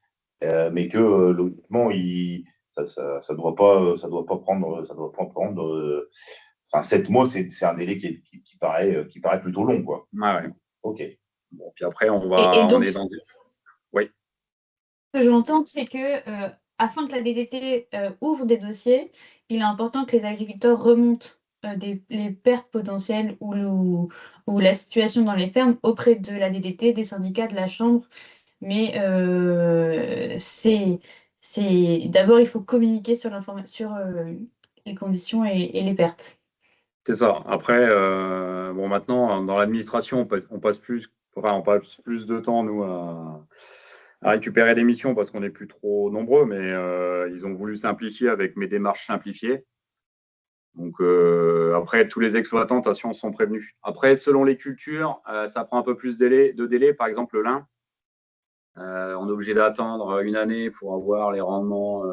S2: mais que logiquement, ça doit pas prendre 7 mois, c'est un délai qui paraît plutôt long, quoi.
S4: Ouais.
S2: Ok.
S4: Bon, puis après, on est dans Oui.
S1: Ce que j'entends, c'est que afin que la DDT ouvre des dossiers, il est important que les agriculteurs remontent les pertes potentielles ou la situation dans les fermes auprès de la DDT, des syndicats, de la Chambre. Mais d'abord, il faut communiquer sur les conditions et les pertes.
S4: C'est ça. Après, maintenant, dans l'administration, on passe plus de temps, nous, à récupérer des missions parce qu'on n'est plus trop nombreux, mais ils ont voulu simplifier avec mes démarches simplifiées. Donc après, tous les exploitants, attention, sont prévenus. Après, selon les cultures, ça prend un peu plus de délai. Par exemple, le lin, on est obligé d'attendre une année pour avoir les rendements.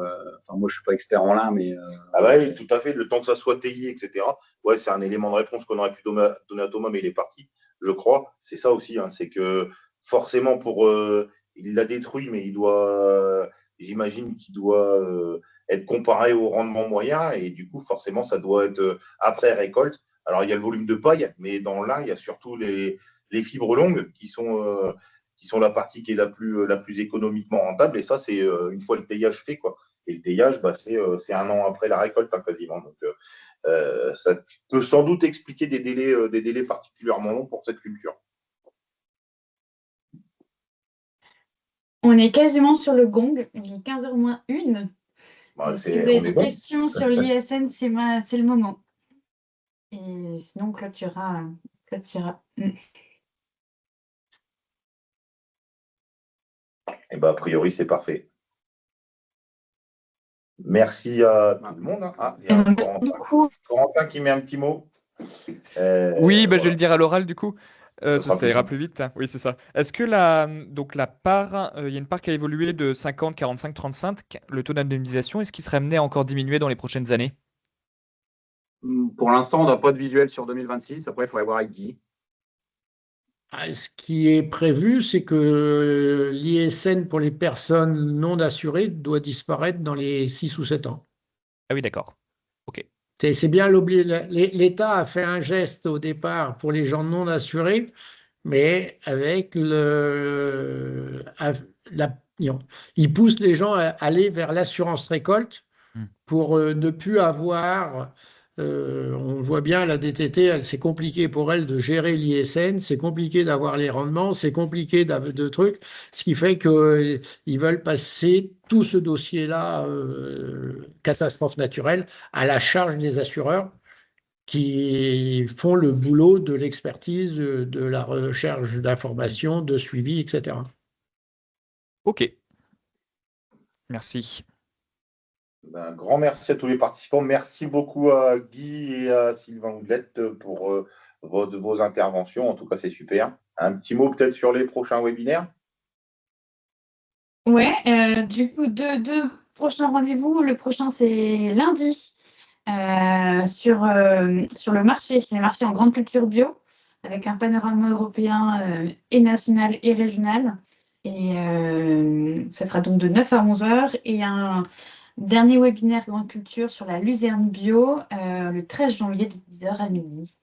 S4: Enfin, moi, je suis pas expert en lin, mais
S2: Ah bah oui, tout à fait, le temps que ça soit taillé, etc. Ouais, c'est un élément de réponse qu'on aurait pu donner à Thomas, mais il est parti, je crois. C'est ça aussi, hein, c'est que forcément, il l'a détruit, mais j'imagine qu'il doit être comparé au rendement moyen, et du coup, forcément, ça doit être après récolte. Alors, il y a le volume de paille, mais dans l'un, il y a surtout les fibres longues qui sont la partie qui est la plus économiquement rentable, et ça, c'est une fois le taillage fait, quoi. Et le taillage, bah, c'est un an après la récolte, hein, quasiment. Donc, ça peut sans doute expliquer des délais particulièrement longs pour cette culture.
S1: On est quasiment sur le gong, il est 15h moins 1.
S2: Bah,
S1: Si vous avez
S2: on est
S1: des
S2: bon.
S1: questions sur l'ISN, c'est le moment. Et sinon, on clôturera.
S2: Et bah, a priori, c'est parfait. Merci à tout le monde, hein. Ah, il y a
S1: Merci beaucoup.
S2: Corentin qui met un petit mot.
S6: Oui, bah, je vais
S2: Voilà.
S6: le dire à l'oral du coup.
S2: Ça sera
S6: Ça
S2: plus
S6: ira
S2: simple.
S6: plus vite, hein. Oui, c'est ça. Est-ce que donc la part, il y a une part qui a évolué de 50, 45, 35, le taux d'indemnisation, est-ce qu'il serait amené à encore diminuer dans les prochaines années?
S4: pour l'instant, on n'a pas de visuel sur 2026. Après, il faudrait voir avec Guy.
S3: Ce qui est prévu, c'est que l'ISN pour les personnes non assurées doit disparaître dans les 6 ou 7 ans.
S6: Ah oui, d'accord. Ok.
S3: C'est bien l'État a fait un geste au départ pour les gens non assurés, mais avec il pousse les gens à aller vers l'assurance récolte
S6: Hmm.
S3: pour ne plus avoir. On voit bien la DTT, c'est compliqué pour elle de gérer l'ISN, c'est compliqué d'avoir les rendements, c'est compliqué de trucs, ce qui fait qu'ils veulent passer tout ce dossier-là, catastrophe naturelle, à la charge des assureurs qui font le boulot de l'expertise, de la recherche d'informations, de suivi, etc.
S6: Ok. Merci.
S2: Un grand merci à tous les participants. Merci beaucoup à Guy et à Sylvain Oudelette pour vos interventions. En tout cas, c'est super. Un petit mot peut-être sur les prochains webinaires.
S1: Ouais, du coup, deux prochains rendez-vous. Le prochain, c'est lundi sur le marché, les marchés en grande culture bio, avec un panorama européen et national et régional. Et ça sera donc de 9 à 11 heures. Et un dernier webinaire grande culture sur la luzerne bio le 13 janvier de 10 heures à midi.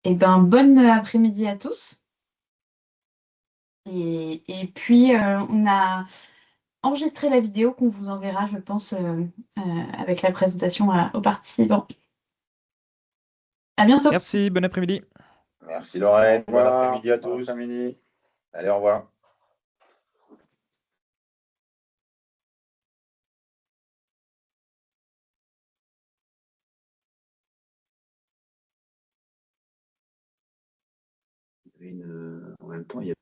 S1: Et ben, bonne après-midi à tous. Et puis, on a enregistré la vidéo qu'on vous enverra, je pense, avec la présentation aux participants. À bientôt.
S6: Merci, bon après-midi.
S2: Merci Lorraine.
S4: Au
S2: Bon
S4: revoir.
S2: après-midi à
S4: Bon
S2: tous.
S4: après-midi.
S2: Allez, au revoir. En même temps, il y a